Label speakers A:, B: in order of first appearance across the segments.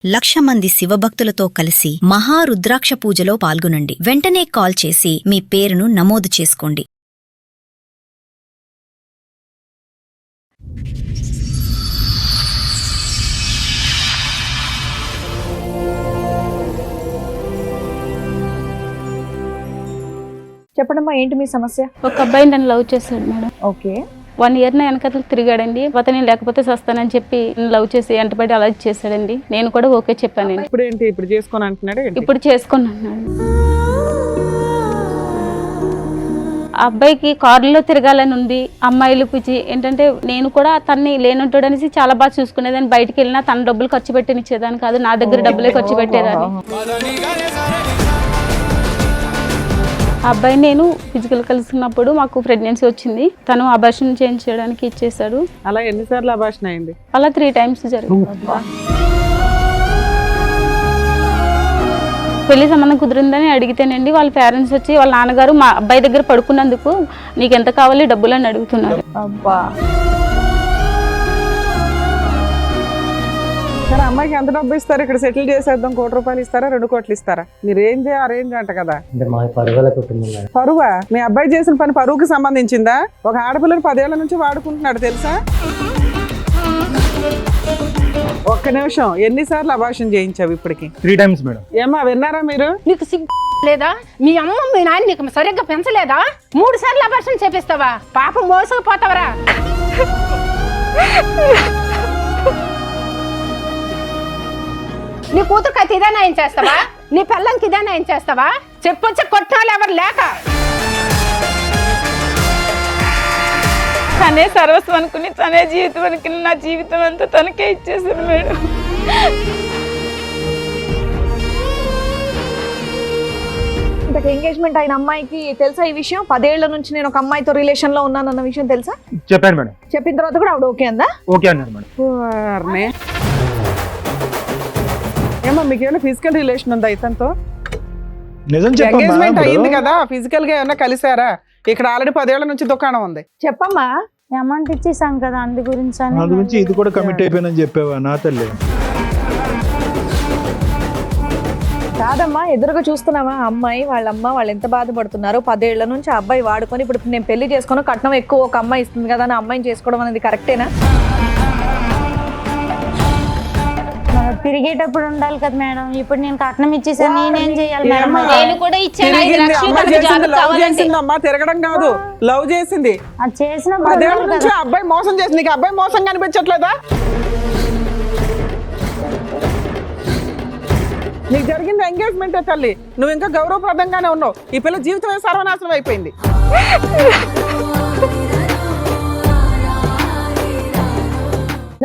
A: 1,00,000 మంది శివభక్తులతో కలిసి మహారుద్రాక్ష పూజలో పాల్గొనండి. వెంటనే కాల్ చేసి మీ పేరును నమోదు చేసుకోండి.
B: చెప్పడమ్మా, ఏంటి మీ సమస్య?
C: ఒక అబ్బాయి నన్ను లవ్ చేశాడు మేడం.
B: ఓకే.
C: 1 year నా వెనకతలు తిరిగాడండి. నేను లేకపోతే వస్తానని చెప్పి లవ్ చేసి ఎంటబడి అలా చేశాడండి. నేను కూడా ఓకే చెప్పానండి.
D: ఇప్పుడు ఏంటి, ఇప్పుడు చేసుకొని అంటున్నాడు?
C: ఇప్పుడు చేసుకున్నాను. ఆ అబ్బాయికి కారులో తిరగాలని ఉంది. అమ్మాయిలు పిచ్చి ఏంటంటే నేను కూడా తన్ని లేనుంటాడు అనేసి చాలా బాగా చూసుకునేదాన్ని. బయటికి వెళ్ళినా తన డబ్బులు ఖర్చు పెట్టనిచ్చేదాన్ని కాదు, నా దగ్గర డబ్బులే ఖర్చు పెట్టేదాన్ని. ఆ అబ్బాయి నేను ఫిజికల్ కలిసినప్పుడు మాకు ప్రెగ్నెన్సీ వచ్చింది. తను అబార్షన్ చేయించడానికి ఇచ్చేసాడు.
D: అలా ఎన్నిసార్లు అబార్షన్ అయింది?
C: అలా 3 times జరిగింది. పెళ్లి సంబంధం కుదిరిందని అడిగితేనండి వాళ్ళ పేరెంట్స్ వచ్చి వాళ్ళ నాన్నగారు మా అబ్బాయి దగ్గర పడుకున్నందుకు నీకు ఎంత కావాలి డబ్బులు అని అడుగుతున్నారు.
B: అబ్బా,
D: సరే, అమ్మాయికి ఎంత డబ్బు ఇస్తారు? ఇక్కడ సెటిల్ చేసేద్దాం, 1 కోటి రూపాయలు ఇస్తారా, 2 కోట్లు ఇస్తారా? మీరు రేంజ్ అరేంజ్ అంట కదా. పరువా? మీ అబ్బాయి చేసిన పని పరువుకి సంబంధించిందా? ఒక ఆడపిల్లని 10 ఏళ్ల నుంచి వాడుకుంటున్నాడు తెలుసా? ఒక్క నిమిషం, ఎన్నిసార్లు అబార్షన్ చేయించావు ఇప్పటికి?
E: 3 times మేడం.
D: ఏమా విన్నారా మీరు?
F: నీకు సిగ్గు లేదా? మీ అమ్మ మీ నాన్న నీకు సరిగ్గా పెంచలేదా? 3 సార్లు అబార్షన్ చేపిస్తావా? పాపం మోసకపోతావరా? నీ కూతురుకి అయితే ఇదే నయం చేస్తావా? నీ పిల్లంకి ఇదే నయం చేస్తావా? చెప్పొచ్చి కొట్టాలి ఎవరు లేక.
C: తనే సర్వస్వం అనుకుని, తనే జీవితం అనుకుని నా జీవితం అంతా తనకే ఇచ్చేసాను మేడం.
B: ఇంతకు ఎంగేజ్మెంట్ అయిన అమ్మాయికి తెలుసా ఈ విషయం? 10 ఏళ్ల నుంచి నేను ఒక అమ్మాయితో రిలేషన్ లో ఉన్నానన్న విషయం తెలుసా?
E: చెప్పాను మేడం.
B: చెప్పిన తర్వాత కూడా ఆవిడ ఓకే అందా?
E: ఓకే అన్నారు మేడం.
D: వారిని. ఏమో మీకు ఏమైనా ఫిజికల్ రిలేషన్ ఉందా ఇతనితో?
E: నిజం
D: ఎంగేజ్మెంట్ అయింది కదా, ఫిజికల్ గా ఏమన్నా కలిసారా? ఇక్కడ ఆల్రెడీ 10 ఏళ్ల నుంచి దుకాణం ఉంది.
B: చెప్పమ్మా.
C: అమౌంట్ ఇచ్చేసాం కదా, అందు
E: గురించి ఇది కూడా కమిట్ అయిపోయినని చెప్పావా నా తల్లి?
B: కాదమ్మా, ఎదురుగా చూస్తున్నావా అమ్మాయి వాళ్ళ అమ్మ వాళ్ళు ఎంత బాధపడుతున్నారు. 10 ఏళ్ల నుంచి ఆ అబ్బాయి వాడుకొని ఇప్పుడు నేను పెళ్లి చేసుకుని కట్నం ఎక్కువ ఒక అమ్మాయి ఇస్తుంది కదా అని అమ్మాయిని చేసుకోవడం అనేది కరెక్టేనా?
G: తిరిగేటప్పుడు ఉండాలి కదా మేడం. ఇప్పుడు నేను కట్నం ఇచ్చేసాను, నేనేం చేయాలి మేడం?
C: నేను కూడా ఇచ్చాను 5 లక్షలు.
D: అమ్మా తిరగడం కాదు, లవ్ చేసింది.
G: అది చేసినప్పుడు
D: 10 ఏళ్ల నుంచి అబ్బాయి మోసం చేసింది. నీకు అబ్బాయి మోసం కనిపించట్లేదా? నీకు జరిగింది ఎంగేజ్మెంట్ తల్లి, నువ్వు ఇంకా గౌరవప్రదంగానే ఉన్నావు. ఈ పిల్ల జీవితమే సర్వనాశనం అయిపోయింది.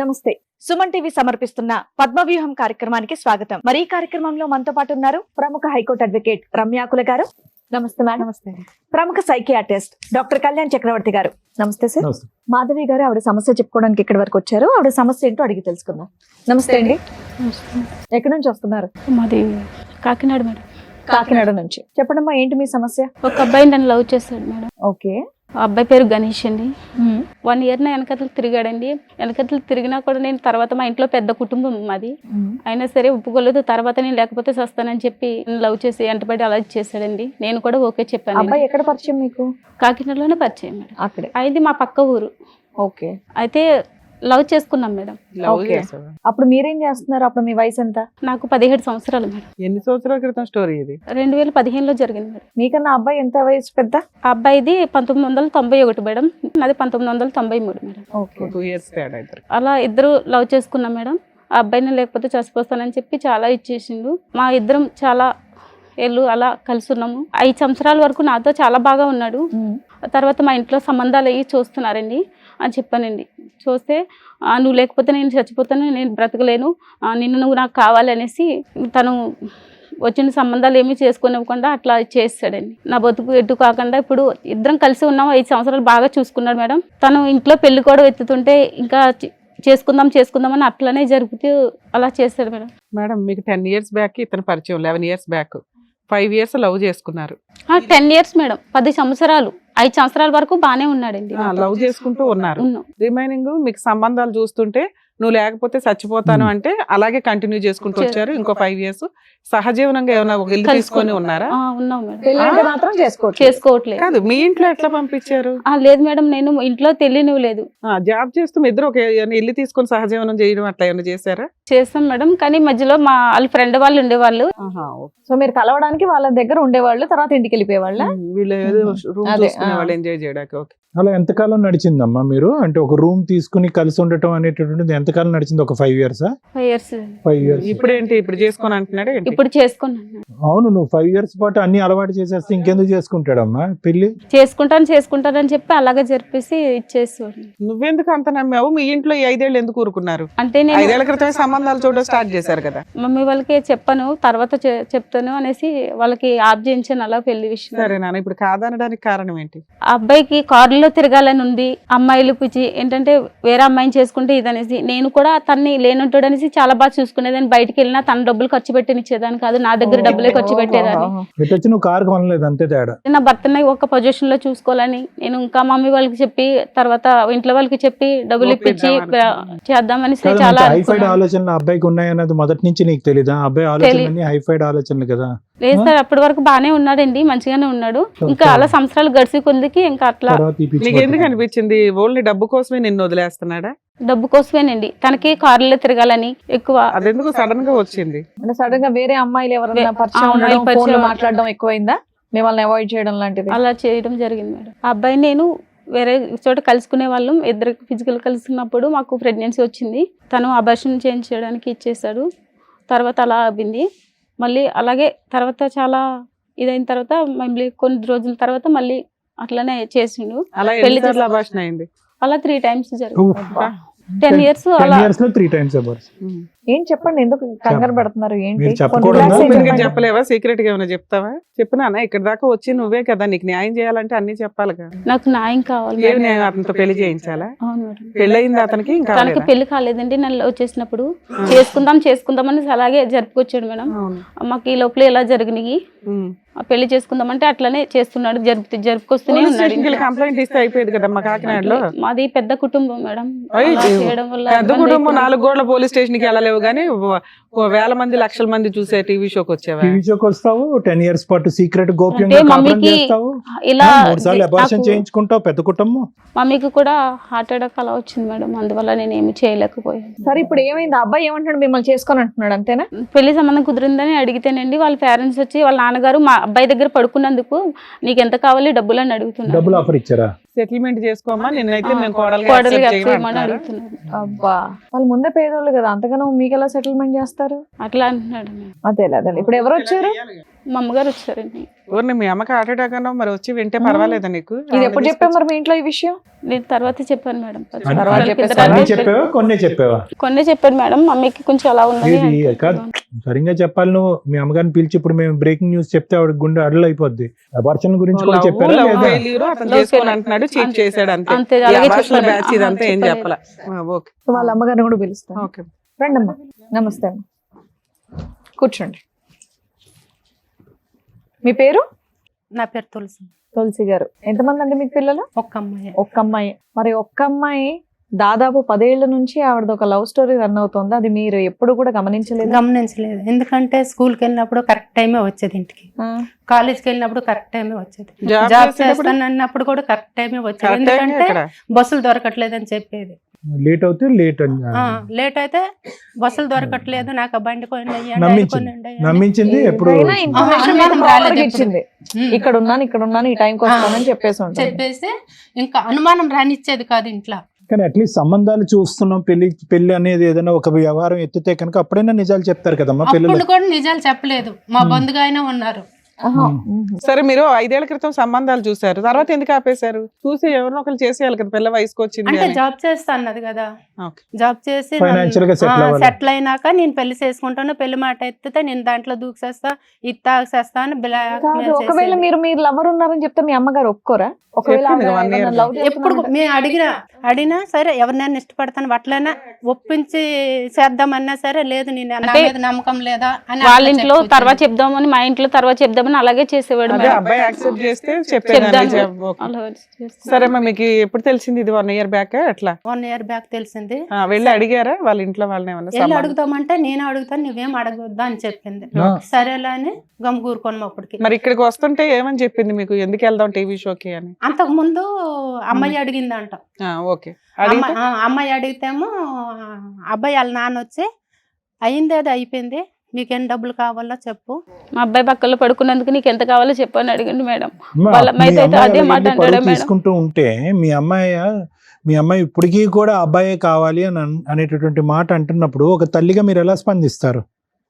B: నమస్తే. సుమన్ టీవీ సమర్పిస్తున్న పద్మవ్యూహం కార్యక్రమానికి స్వాగతం. మరి ఈ కార్యక్రమంలో మనతో పాటు ఉన్నారు ప్రముఖ హైకోర్టు అడ్వకేట్ రమ్యాకుల గారు. నమస్తే మేడం.
D: నమస్తే.
B: ప్రముఖ సైకియాట్రిస్ట్ డాక్టర్ కళ్యాణ్ చక్రవర్తి గారు. నమస్తే సార్.
E: నమస్తే.
B: మాధవి గారు ఆవిడ సమస్య చెప్పుకోవడానికి ఇక్కడి వరకు వచ్చారు. ఆవిడ సమస్య ఏంటో అడిగి తెలుసుకుందాం. నమస్తే అండి. ఎక్కడి నుంచి వస్తున్నారు?
C: మాది కాకినాడ మేడం.
B: కాకినాడ నుంచి. చెప్పడమ్మా, ఏంటి మీ సమస్య?
C: ఒక అబ్బాయి నన్ను లవ్ చేశాడు మేడం.
B: ఓకే.
C: ఆ అబ్బాయి పేరు గణేష్ అండి. 1 year నా వెనకతలు తిరిగాడండి. వెనకతలు తిరిగినా కూడా నేను తర్వాత మా ఇంట్లో పెద్ద కుటుంబం మాది, అయినా సరే ఒప్పుకోలేదు. తర్వాత నేను లేకపోతే వస్తానని చెప్పి లవ్ చేసి ఎంటబడి అలా చేశాడండి. నేను కూడా ఓకే చెప్పాను.
B: అబ్బాయి ఎక్కడ పరిచయం మీకు?
C: కాకినాడలోనే పరిచయం మేడం.
B: అక్కడే.
C: అది మా పక్క ఊరు.
B: ఓకే.
C: అయితే లవ్ చేసుకున్నాం మేడం.
B: ఓకే. అప్పుడు మీరేం చేస్తున్నారు? అప్పుడు మీ వయసు ఎంత?
C: నాకు 17 సంవత్సరాలు మేడం.
D: ఎన్ని సంవత్సరాల క్రితం స్టోరీ ఇది?
C: 2015లో జరిగింది మేడం.
B: మీకన్నా అబ్బాయి ఎంత వయసు పెద్ద?
C: ఆ అబ్బాయిది 1991 మేడం, నాది 1993 మేడం.
B: ఓకే.
D: 2 years తేడా ఇద్దరు.
C: అలా ఇద్దరు లవ్ చేసుకున్నాం మేడం. ఆ అబ్బాయిని లేకపోతే చచ్చిపోతానని చెప్పి చాలా ఇచ్చేసిండు. మా ఇద్దరం చాలా ఏళ్ళు అలా కలిసి ఉన్నాము. 5 సంవత్సరాల వరకు నాతో చాలా బాగా ఉన్నాడు. తర్వాత మా ఇంట్లో సంబంధాలు అయ్యి చూస్తున్నారండి అని చెప్పానండి. చూస్తే నువ్వు లేకపోతే నేను చచ్చిపోతాను, నేను బ్రతకలేను, నిన్ను నువ్వు నాకు కావాలి అనేసి తను వచ్చిన సంబంధాలు ఏమీ చేసుకునివ్వకుండా అట్లా చేస్తాడండి. నా బతుకు ఎటు కాకుండా ఇప్పుడు ఇద్దరం కలిసి ఉన్నాము. 5 సంవత్సరాలు బాగా చూసుకున్నాడు మేడం. తను ఇంట్లో పెళ్లి కూడా ఎత్తుతుంటే ఇంకా చేసుకుందామని అట్లనే జరుగుతూ అలా చేస్తాడు మేడం.
D: మేడం మీకు 10 years బ్యాక్ ఇతను పరిచయం, 11 years బ్యాక్ 5 years లవ్ చేసుకున్నారు.
C: 10 years మేడం, 10 సంవత్సరాలు. 5 సంవత్సరాల వరకు బానే ఉన్నాడండి.
D: లవ్ చేసుకుంటూ ఉన్నారు. రిమైనింగ్ మీకు సంబంధాలు చూస్తుంటే నువ్వు లేకపోతే చచ్చిపోతాను అంటే అలాగే కంటిన్యూ చేసుకుంటూ వచ్చారు. ఇంకో 5 years సహజీవనంగా ఏమైనా ఒక ఇల్లు తీసుకొని ఉన్నారా?
C: ఉన్నాం మేడం.
B: పెళ్లి అంటే మాత్రం చేసుకోవచ్చు.
C: చేసుకోవట్లేదు.
D: కాదు, మీ ఇంట్లో ఎట్లా పంపించారు?
C: లేదు మేడం, నేను ఇంట్లో తెలియనివ్వలేదు.
D: జాబ్ చేస్తూ మీ ఇద్దరు ఒక ఇల్లు తీసుకొని సహజీవనం చేయడం అట్లా ఏమైనా చేశారా?
C: చేస్తాం మేడం, కానీ మధ్యలో మా వాళ్ళ ఫ్రెండ్ వాళ్ళు ఉండేవాళ్ళు.
B: సో మీరు కలవడానికి వాళ్ళ దగ్గర ఉండేవాళ్ళు, తర్వాత ఇంటికి వెళ్ళిపోయేవాళ్ళ?
D: వీళ్ళు ఏదో రూమ్
B: అదే,
D: చూసుకునే వాళ్ళు ఎంజాయ్ చేయడానికి. ఓకే.
E: అలా ఎంతకాలం నడిచిందమ్మా మీరు? అంటే ఒక రూమ్ తీసుకుని కలిసి ఉండటం అనేటటువంటిది ఎంతకాలం నడిచింది? ఒక 5 years?
C: 5 years.
E: 5 years.
D: ఇప్పుడేంటి ఇప్పుడు చేసుకొని అంటున్నాడు?
C: ఇప్పుడు చేసుకున్నాను.
E: అవును, నువ్వు 5 years పాటు అన్ని అలవాటు చేసేస్తే ఇంకెందుకు చేసుకుంటాడమ్మా పెళ్లి?
C: చేసుకుంటానని చెప్పి అలాగే జరిపేసి ఇచ్చేసేవాడు.
D: నువ్వెందుకు అంత నమ్మావు? మీ ఇంట్లో ఈ 5 ఏళ్ళు ఎందుకు ఊరుకున్నారు?
C: అంటే నేను
D: 5 ఏళ్ల క్రితమే సంబంధాలు చూడడం స్టార్ట్ చేశారు కదా.
C: మమ్మీ వాళ్ళకి చెప్పాను, తర్వాత చెప్తాను అనేసి వాళ్ళకి ఆప్ చేయించాను అలా పెళ్లి విషయం.
D: సరే నాన్న, ఇప్పుడు కాదనడానికి కారణం ఏంటి?
C: ఆ అబ్బాయికి కారులో తిరగాలని ఉంది, అమ్మాయిలు పిచ్చి ఏంటంటే వేరే అమ్మాయిని చేసుకుంటే ఇదనేసి. నేను కూడా తన్ని లేనుంటాడు అనేసి చాలా బాగా చూసుకునేదాన్ని. బయటికి వెళ్ళినా తన డబ్బులు ఖర్చు పెట్టినిచ్చేదాన్ని కాదు, నా దగ్గర డబ్బులే ఖర్చు పెట్టేదాన్ని.
E: ఎటు వచ్చి నువ్వు కారు కొనలేదు, అంతే తేడా.
C: నా భర్తని ఒక పొజిషన్ లో చూసుకోవాలని నేను ఇంకా మమ్మీ వాళ్ళకి చెప్పి తర్వాత ఇంట్లో వాళ్ళకి చెప్పి డబ్బులు ఇప్పించి చేద్దామని చాలా
E: హైఫైడ్ ఆలోచనలు అబ్బాయికి ఉన్నాయన్నది మొదటి నుంచి నీకు తెలీదా? అబ్బాయి ఆలోచనలన్నీ హైఫైడ్ ఆలోచనలు కదా.
C: లేదు సార్, అప్పటి వరకు బానే ఉన్నాడండి, మంచిగానే ఉన్నాడు. ఇంకా అలా సంవత్సరాలు గడిచి కొందికి ఇంకా అట్లా.
D: నీకు ఎందుకు అనిపించింది ఓన్లీ డబ్బు కోసమే నిన్ను వదిలేస్తున్నాడా?
C: డబ్బు కోసమేనండి, తనకి కారులో తిరగాలని ఎక్కువ.
D: అదెందుకు సడన్ గా వచ్చింది?
B: అంటే సడన్ గా వేరే అమ్మాయిలు ఎవరైనా పరిచయం ఉండడం, ఫోన్ లో మాట్లాడడం ఎక్కువైందా? మిమ్మల్ని అవాయిడ్ చేయడం లాంటిది
C: అలా చేయడం జరిగింది మేడం. ఆ అబ్బాయి నేను వేరే చోట కలుసుకునే వాళ్ళం, ఇద్దరు ఫిజికల్ కలుసుకున్నప్పుడు మాకు ప్రెగ్నెన్సీ వచ్చింది. తను అబార్షన్ చేయించడానికి ఇచ్చేసాడు. తర్వాత అలా అయింది. మళ్ళీ అలాగే తర్వాత చాలా ఇదైన తర్వాత మళ్ళీ కొన్ని రోజుల తర్వాత మళ్ళీ అట్లనే చేసిండు. పెళ్లి
D: అబార్షన్ అయింది.
C: అలా 3 times జరిగింది. 10 years అలా
E: 10 years లో 3 times అబార్షన్.
B: ఏం చెప్పండి, ఎందుకు కంగారు పడుతున్నారు? ఏంటి
E: మీరు చెప్పకూడదా?
D: చెప్పలేవా? సీక్రెట్ గా ఏమైనా చెప్తావా? చెప్పినా ఇక్కడ దాకా వచ్చి నువ్వే కదా, నీకు న్యాయం చేయాలంటే అన్ని చెప్పాలిగా.
C: నాకు న్యాయం కావాలి.
D: ఏం న్యాయం? అతనితో పెళ్లి చేయించాలా?
C: అవును మేడం.
D: పెళ్లి అయింది అతనికి? ఇంకా
C: తనకి పెళ్లి కాలేదండి. నన్ను వచ్చేసినప్పుడు చేసుకుందాం అని అలాగే జరుపుకొచ్చాడు మేడం. మాకు ఈ లోపల ఎలా జరిగినాయి, పెళ్లి చేసుకుందామంటే అట్లనే చేస్తున్నాడు, జరుపుకొస్తూనే ఉన్నాడు.
D: కంప్లైంట్ ఇస్తే అయిపోయేది కదమ్మా కాకినాడలో.
C: మాది పెద్ద కుటుంబం మేడం. చేయడం వల్ల
D: పెద్ద కుటుంబం 4 గోడల పోలీస్ స్టేషన్ కి వెళ్ళలేవు కానీ వేల మంది లక్షల మంది చూసే టీవీ షోకి వచ్చావా?
E: టీవీ షోకి వస్తావు, 10 years పాటు సీక్రెట్ గోప్యంగా కాపురం చేస్తావు,
C: ఇలా
E: 3 సార్లు అబార్షన్ చేయించుకుంటావు. పెద్ద కుటుంబం.
C: మమ్మీకి కూడా హార్ట్ అటాక్ అలా వచ్చింది మేడం, అందువల్ల నేను ఏమి చేయలేకపోయాను.
B: సరే ఇప్పుడు ఏమైంది? అబ్బాయి ఏమంటాడు? మిమ్మల్ని చేసుకొని అంటున్నాడు అంతేనా?
C: పెళ్లి సంబంధం కుదిరిందని అడిగితేనండి వాళ్ళ పేరెంట్స్ వచ్చి వాళ్ళ నాన్నగారు మా అబ్బాయి దగ్గర పడుకున్నందుకు నీకు ఎంత కావాలి డబ్బులు అని అడుగుతున్నారు.
E: డబ్బులు ఆఫర్ ఇచ్చారా?
D: సెటిల్మెంట్ చేసుకోమా, నిన్నైతే మేము
C: కోడలిగా చేయమని అడుగుతున్నారు.
B: అబ్బా, వాళ్ళు ముందే పేదోళ్ళు కదా, అంతగానో మీకు ఎలా సెటిల్మెంట్ చేస్తారు?
C: అట్లా అంటున్నాడు.
B: అదే ఇప్పుడు ఎవరు వచ్చారు?
C: మా అమ్మగారు వచ్చారండి.
D: ఊరిని మీ అమ్మకి హార్ట్ అటాక్ అన్నా మరి వచ్చి వింటే పర్వాలేదా నీకు?
B: ఇది ఎప్పుడు చెప్పావు మరి మీ ఇంట్లో ఈ విషయం?
C: నేను తర్వాత చెప్పాను మేడం.
E: కొన్ని
C: చెప్పాను మేడం. మమ్మీకి కొంచెం అలా ఉందని.
E: కాదు, సరిగ్గా చెప్పాలి. నువ్వు మీ అమ్మగారిని పిలిచి ఇప్పుడు మేము బ్రేకింగ్ న్యూస్ చెప్తే ఆవిడ గుండె అడలు అయిపోద్ది. అబార్షన్ గురించి కూడా చెప్పారు.
B: వాళ్ళ అమ్మగారిని కూడా పిలుస్తాను. రండి అమ్మా. నమస్తే అమ్మ, కూర్చోండి. మీ పేరు?
F: నా పేరు తులసి.
B: తులసి గారు. ఎంతమంది అండి మీకు పిల్లలు?
F: ఒక్క అమ్మాయి.
B: ఒక్క అమ్మాయి. మరి ఒక్క అమ్మాయి దాదాపు 10 ఏళ్ల నుంచి ఆవిడది ఒక లవ్ స్టోరీ రన్ అవుతుంది. అది మీరు ఎప్పుడు కూడా
F: గమనించలేదు. ఎందుకంటే స్కూల్కి వెళ్ళినప్పుడు కరెక్ట్ టైమే వచ్చేది, ఇంటికి కాలేజ్కి వెళ్ళినప్పుడు కరెక్ట్ టైమే వచ్చేది, జాబ్ చేస్తాను అన్నప్పుడు కూడా కరెక్ట్ టైమే వచ్చేది. ఎందుకంటే బస్సులు దొరకట్లేదని చెప్పేది.
E: లేట్
F: అయితే బస్సులు దొరకట్లేదు, నాకు బండి
E: నమ్మించింది. ఎప్పుడు
B: ఇచ్చింది, ఇక్కడ ఉన్నాను ఈ టైంకి వస్తానని చెప్పేసి
F: ఇంకా అనుమానం రానిచ్చేది కాదు ఇంట్లో.
E: కానీ అట్లీస్ట్ సంబంధాలు చూస్తున్నాం, పెళ్లి అనేది ఏదైనా ఒక వ్యవహారం ఎత్తితే కనుక అప్పుడైనా నిజాలు చెప్తారు కదమ్మా.
F: పిల్లలు కూడా నిజాలు చెప్పలేదు, మా బంధుగా అయినా ఉన్నారు.
D: సరే, మీరు 5 ఏళ్ల క్రితం సంబంధాలు చూసారు, తర్వాత ఎందుకు ఆపేశారు? చూసి ఎవరినో ఒకరు చేసేయాలి కదా, పిల్ల వయసుకు వచ్చింది.
F: అంటే జాబ్ చేస్తా అన్నది కదా, జాబ్ చేసి సెటిల్ అయినాక నేను పెళ్లి చేసుకుంటాను, పెళ్లి మాట ఎత్తితే నేను దాంట్లో దూకేస్తా, ఇది తాగేస్తా అని.
B: ఒకవేళ మీరు లవర్ ఉన్నారని చెప్తే మీ అమ్మగారు ఒప్పుకోరా?
F: ఎప్పుడు మేము అడిగినా సరే, ఎవరినైనా ఇష్టపడతాను అట్లైనా ఒప్పించి చేద్దామన్నా సరే, లేదు నేను నమ్మకం లేదా అని
C: వాళ్ళ ఇంట్లో తర్వాత చెప్దామని, మా ఇంట్లో తర్వాత చెప్దాం చేద్దామని అలాగే చేసేవాడు
D: అదే
C: మేడం.
D: అబ్బాయి యాక్సెప్ట్ చేస్తే చెప్పేదాన్ని.
C: చెప్దాను. అలా చేస్తే-
D: సరే అమ్మా, మీకు ఎప్పుడు తెలిసింది ఇది 1 year బ్యాక్ అట్లా?
F: 1 year బ్యాక్ తెలిసింది.
D: వెళ్ళి అడిగారా వాళ్ళ ఇంట్లో వాళ్ళని ఏమన్నా
F: వెళ్ళి
D: సంబంధం?
F: అడుగుతామంటే నేను అడుగుతాను నువ్వేం అడగొద్దా అని చెప్పింది.
E: ఆ.
F: సరేలే అని గమ్ముకూరుకోను అప్పటికి.
D: మరి ఇక్కడికి వస్తుంటే ఏమని చెప్పింది మీకు, ఎందుకు వెళ్దాం టీవీ షోకి అని?
F: అంతకు ముందు అమ్మాయి అడిగిందంట.
D: ఓకే, అడిగితే
F: అమ్మాయి అడిగితేమో అబ్బాయి వాళ్ళ నాన్న వచ్చి అయింది అది అయిపోయింది, మీకేం డబ్బులు కావాలో చెప్పు.
C: మా అబ్బాయి పక్కలో పడుకున్నందుకు నీకు ఎంత కావాలో చెప్పని అడిగండి మేడం.
E: అమ్మా,
C: వాళ్ళ
E: మీ
C: అమ్మాయితో అయితే
E: అమ్మాయి
C: అదే
E: అలా
C: మాట
E: వెళ్ళి
C: అంటాడా
E: పరువు
C: మేడం?
E: తీసుకుంటూ ఉంటే మీ అమ్మాయి ఇప్పటికీ కూడా అబ్బాయే కావాలి అని అనేటటువంటి మాట అంటున్నప్పుడు ఒక తల్లిగా మీరు ఎలా స్పందిస్తారు?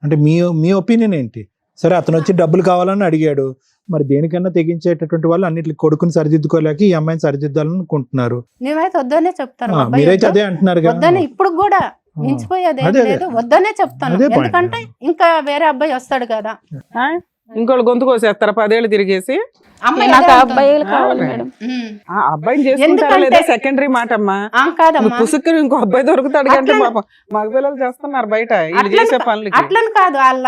E: అంటే మీ ఒపీనియన్ ఏంటి? సరే, అతను వచ్చి డబ్బులు కావాలని అడిగాడు, మరి దేనికన్నా తెగించేటటువంటి వాళ్ళు అన్నిటికి కొడుకుని సరిదిద్దుకోలేక ఈ అమ్మాయిని సరిదిద్దాలనుకుంటున్నారు.
F: నేనైతే వద్దనే చెప్తాను. అబ్బాయి
E: మీరైతే అదే అంటున్నారు కదా.
F: వద్దనే ఇప్పుడు కూడా మించిపోయేది ఏం
E: అదే, అదే.
F: లేదు, వద్దనే చెప్తాను.
E: అదే point.
F: ఎందుకంటే ఇంకా వేరే అబ్బాయి వస్తాడు కదా.
D: ఇంకోళ్ళు గొంతు కోసేస్తారా 10 ఏళ్ళు తిరిగేసి?
F: అమ్మాయి
C: నాకు
F: అదే
C: అబ్బాయిలు
F: అంటుంది.
C: కావాలి మేడం.
F: ఉమ్.
D: ఆ అబ్బాయిని చేసుకుంటారా
F: ఎందుకంటే-
D: లేదా సెకండరీ మాట అమ్మా.
F: కాదమ్మా,
D: పుసుక్కుని ఇంకో అబ్బాయి దొరుకుతాడు కంటే
F: అట్లా-
D: పాపం మగపిల్లలు చేస్తున్నారు బయట వీళ్ళు
F: అట్లని
D: చేసే పనులకి
F: అట్లని కాదు, వాళ్ళ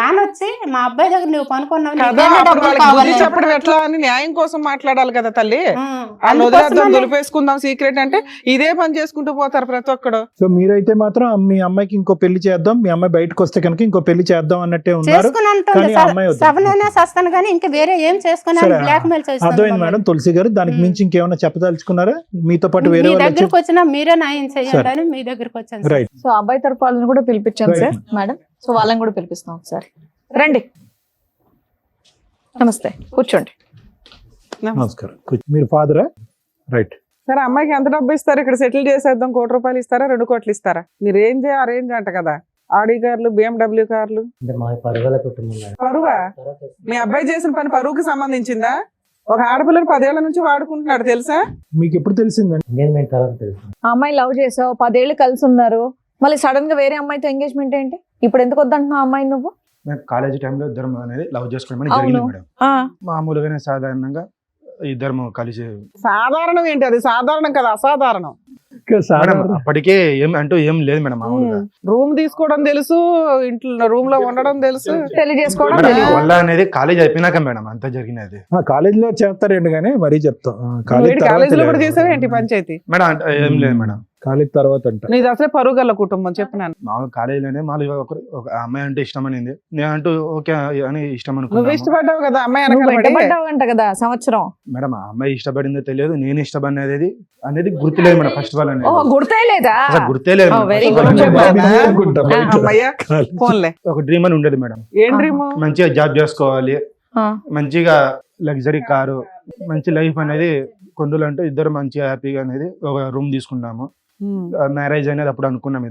F: నాన్న వచ్చి మా అబ్బాయి దగ్గర నువ్వు పనుకున్నావు,
D: కదా.
F: నీకేమైనా
D: అప్పుడు
F: డబ్బులు
D: వాళ్ళకి
F: కావాలి.
D: బుద్ధి చెప్పడం ఎట్లా అని న్యాయం కోసం మాట్లాడాలి కదా తల్లి. వాళ్ళు
F: అందుకోసమనే-
D: వదిలేద్దాం, దులిపేసుకుందాం సీక్రెట్ అంటే ఇదే పని చేసుకుంటూ పోతారు ప్రతి ఒక్కడు.
E: సో మీరైతే మాత్రం మీ అమ్మాయికి ఇంకో పెళ్లి చేద్దాం, మీ అమ్మాయి బయటకు వస్తే కనుక ఇంకో పెళ్లి చేద్దాం అన్నట్టే ఉన్నారు.
F: చేసుకుని అంటుంది
E: కానీ ఆ అమ్మాయి వద్దు.
F: సవనైనా సస్తాను కానీ ఇంకా వేరే ఏం చేసుకుని
E: సరే,
F: బ్లాక్ మెయిల్
E: అర్థమైంది మేడం. తులసి గారు, దానికి మించి ఇంకేమైనా చెప్పదలుచుకున్నారా? మీతో పాటు వేరే
F: మీ
E: వాళ్ళు
F: దగ్గరకు వచ్చినా మీరే న్యాయం చేయండి అని మీ దగ్గరకు వచ్చాను సార్.
E: రైట్.
B: సో అబ్బాయి తరపు వాళ్ళని కూడా పిలిపించాం
E: Right.
B: Sir madam. సో వాళ్ళని కూడా పిలిపిస్తాం ఒకసారి. రండి, నమస్తే, కూర్చోండి.
E: నమస్కారం. మీరు ఫాదరా? రైట్.
D: సరే, అమ్మాయికి ఎంత డబ్బు ఇస్తారు? ఇక్కడ సెటిల్ చేసేద్దాం, 1 కోటి రూపాయలు ఇస్తారా 2 కోట్లు ఇస్తారా? మీ రేంజ్ ఆ రేంజ్ అంట కదా. ఆడి కార్లు, BMW కార్లు. పరువా? మీ అబ్బాయి చేసిన పని పరువుకి సంబంధించిందా? ఒక ఆడపిల్లని 10 ఏళ్ల నుంచి వాడుకుంటున్నాడు తెలుసా?
E: మీకు ఎప్పుడు తెలిసిందండి?
B: ఆ అమ్మాయి లవ్ చేసావు, 10 ఏళ్ళు కలిసి ఉన్నారు, మళ్ళీ సడన్ గా వేరే అమ్మాయితో ఎంగేజ్మెంట్ ఏంటి? ఇప్పుడు ఎందుకు వద్దంటున్నావు ఆ అమ్మాయి నువ్వు?
H: కాలేజీ టైంలో ఇద్దరం అనేది లవ్ చేసుకోవడం
B: అవును.
H: జరిగింది మేడం. మామూలుగానే సాధారణంగా ఇద్దరం కలిసి
D: సాధారణం ఏంటి? అది సాధారణం కదా, అసాధారణం.
H: మేడం అప్పటికే ఏం లేదు మేడం. మామూలుగా
D: రూమ్ తీసుకోవడం తెలుసు, ఇంట్లో రూమ్ లో ఉండడం తెలుసు,
B: పెళ్లి చేసుకోవడం
H: మేడం
B: తెలియదు.
H: వల్ల అనేది కాలేజ్ అయిపోయినాక మేడం అంతా జరిగినది.
E: కాలేజీలో చేస్తారండి, కానీ మరీ చెప్తాం
D: కాలేజీలో కూడా చేసావు ఏంటి పంచాయతీ?
H: మేడం ఏం లేదు మేడం.
E: కాలేజ్ తర్వాత అంట.
D: నీది అసలే పరుగల్ల కుటుంబం చెప్పినాను.
H: మామూలు కాలేజీలోనే మామూలుగా ఒక అమ్మాయి అంటే ఇష్టం అనింది, నేను అంటూ ఓకే అని ఇష్టం
D: నువ్వు
H: అనుకున్నాను
D: ఇష్టపడ్డావు కదా అమ్మాయి
B: నువ్వు
D: వెనకాల పడి.
B: వెంటబడ్డావంట కదా సంవత్సరం.
H: మేడం. ఆ అమ్మాయి ఇష్టపడిందో తెలియదు, నేను ఇష్టపడినది అనేది గుర్తులేదు మేడం. ఫస్ట్ ఆల్
B: ఓ గుర్తే లేదా?
H: అసలు గుర్తే లేదు
B: Oh,
H: madam.
B: very
H: First of
B: good.
H: all అనేది
E: అనుకుంటాం బయట.
D: అమ్మయ్య ఫోన్లే.
H: ఒక డ్రీమ్ అని ఉండేది మేడం.
D: ఏం డ్రీమ్?
H: మంచిగా జాబ్ చేసుకోవాలి, మంచిగా లగ్జరీ కారు, మంచి లైఫ్ అనేది కొండలంటూ ఇద్దరు మంచిగా హ్యాపీగా అనేది ఒక రూమ్ తీసుకున్నాము. మ్యారేజ్ అనేది అప్పుడు అనుకున్నాం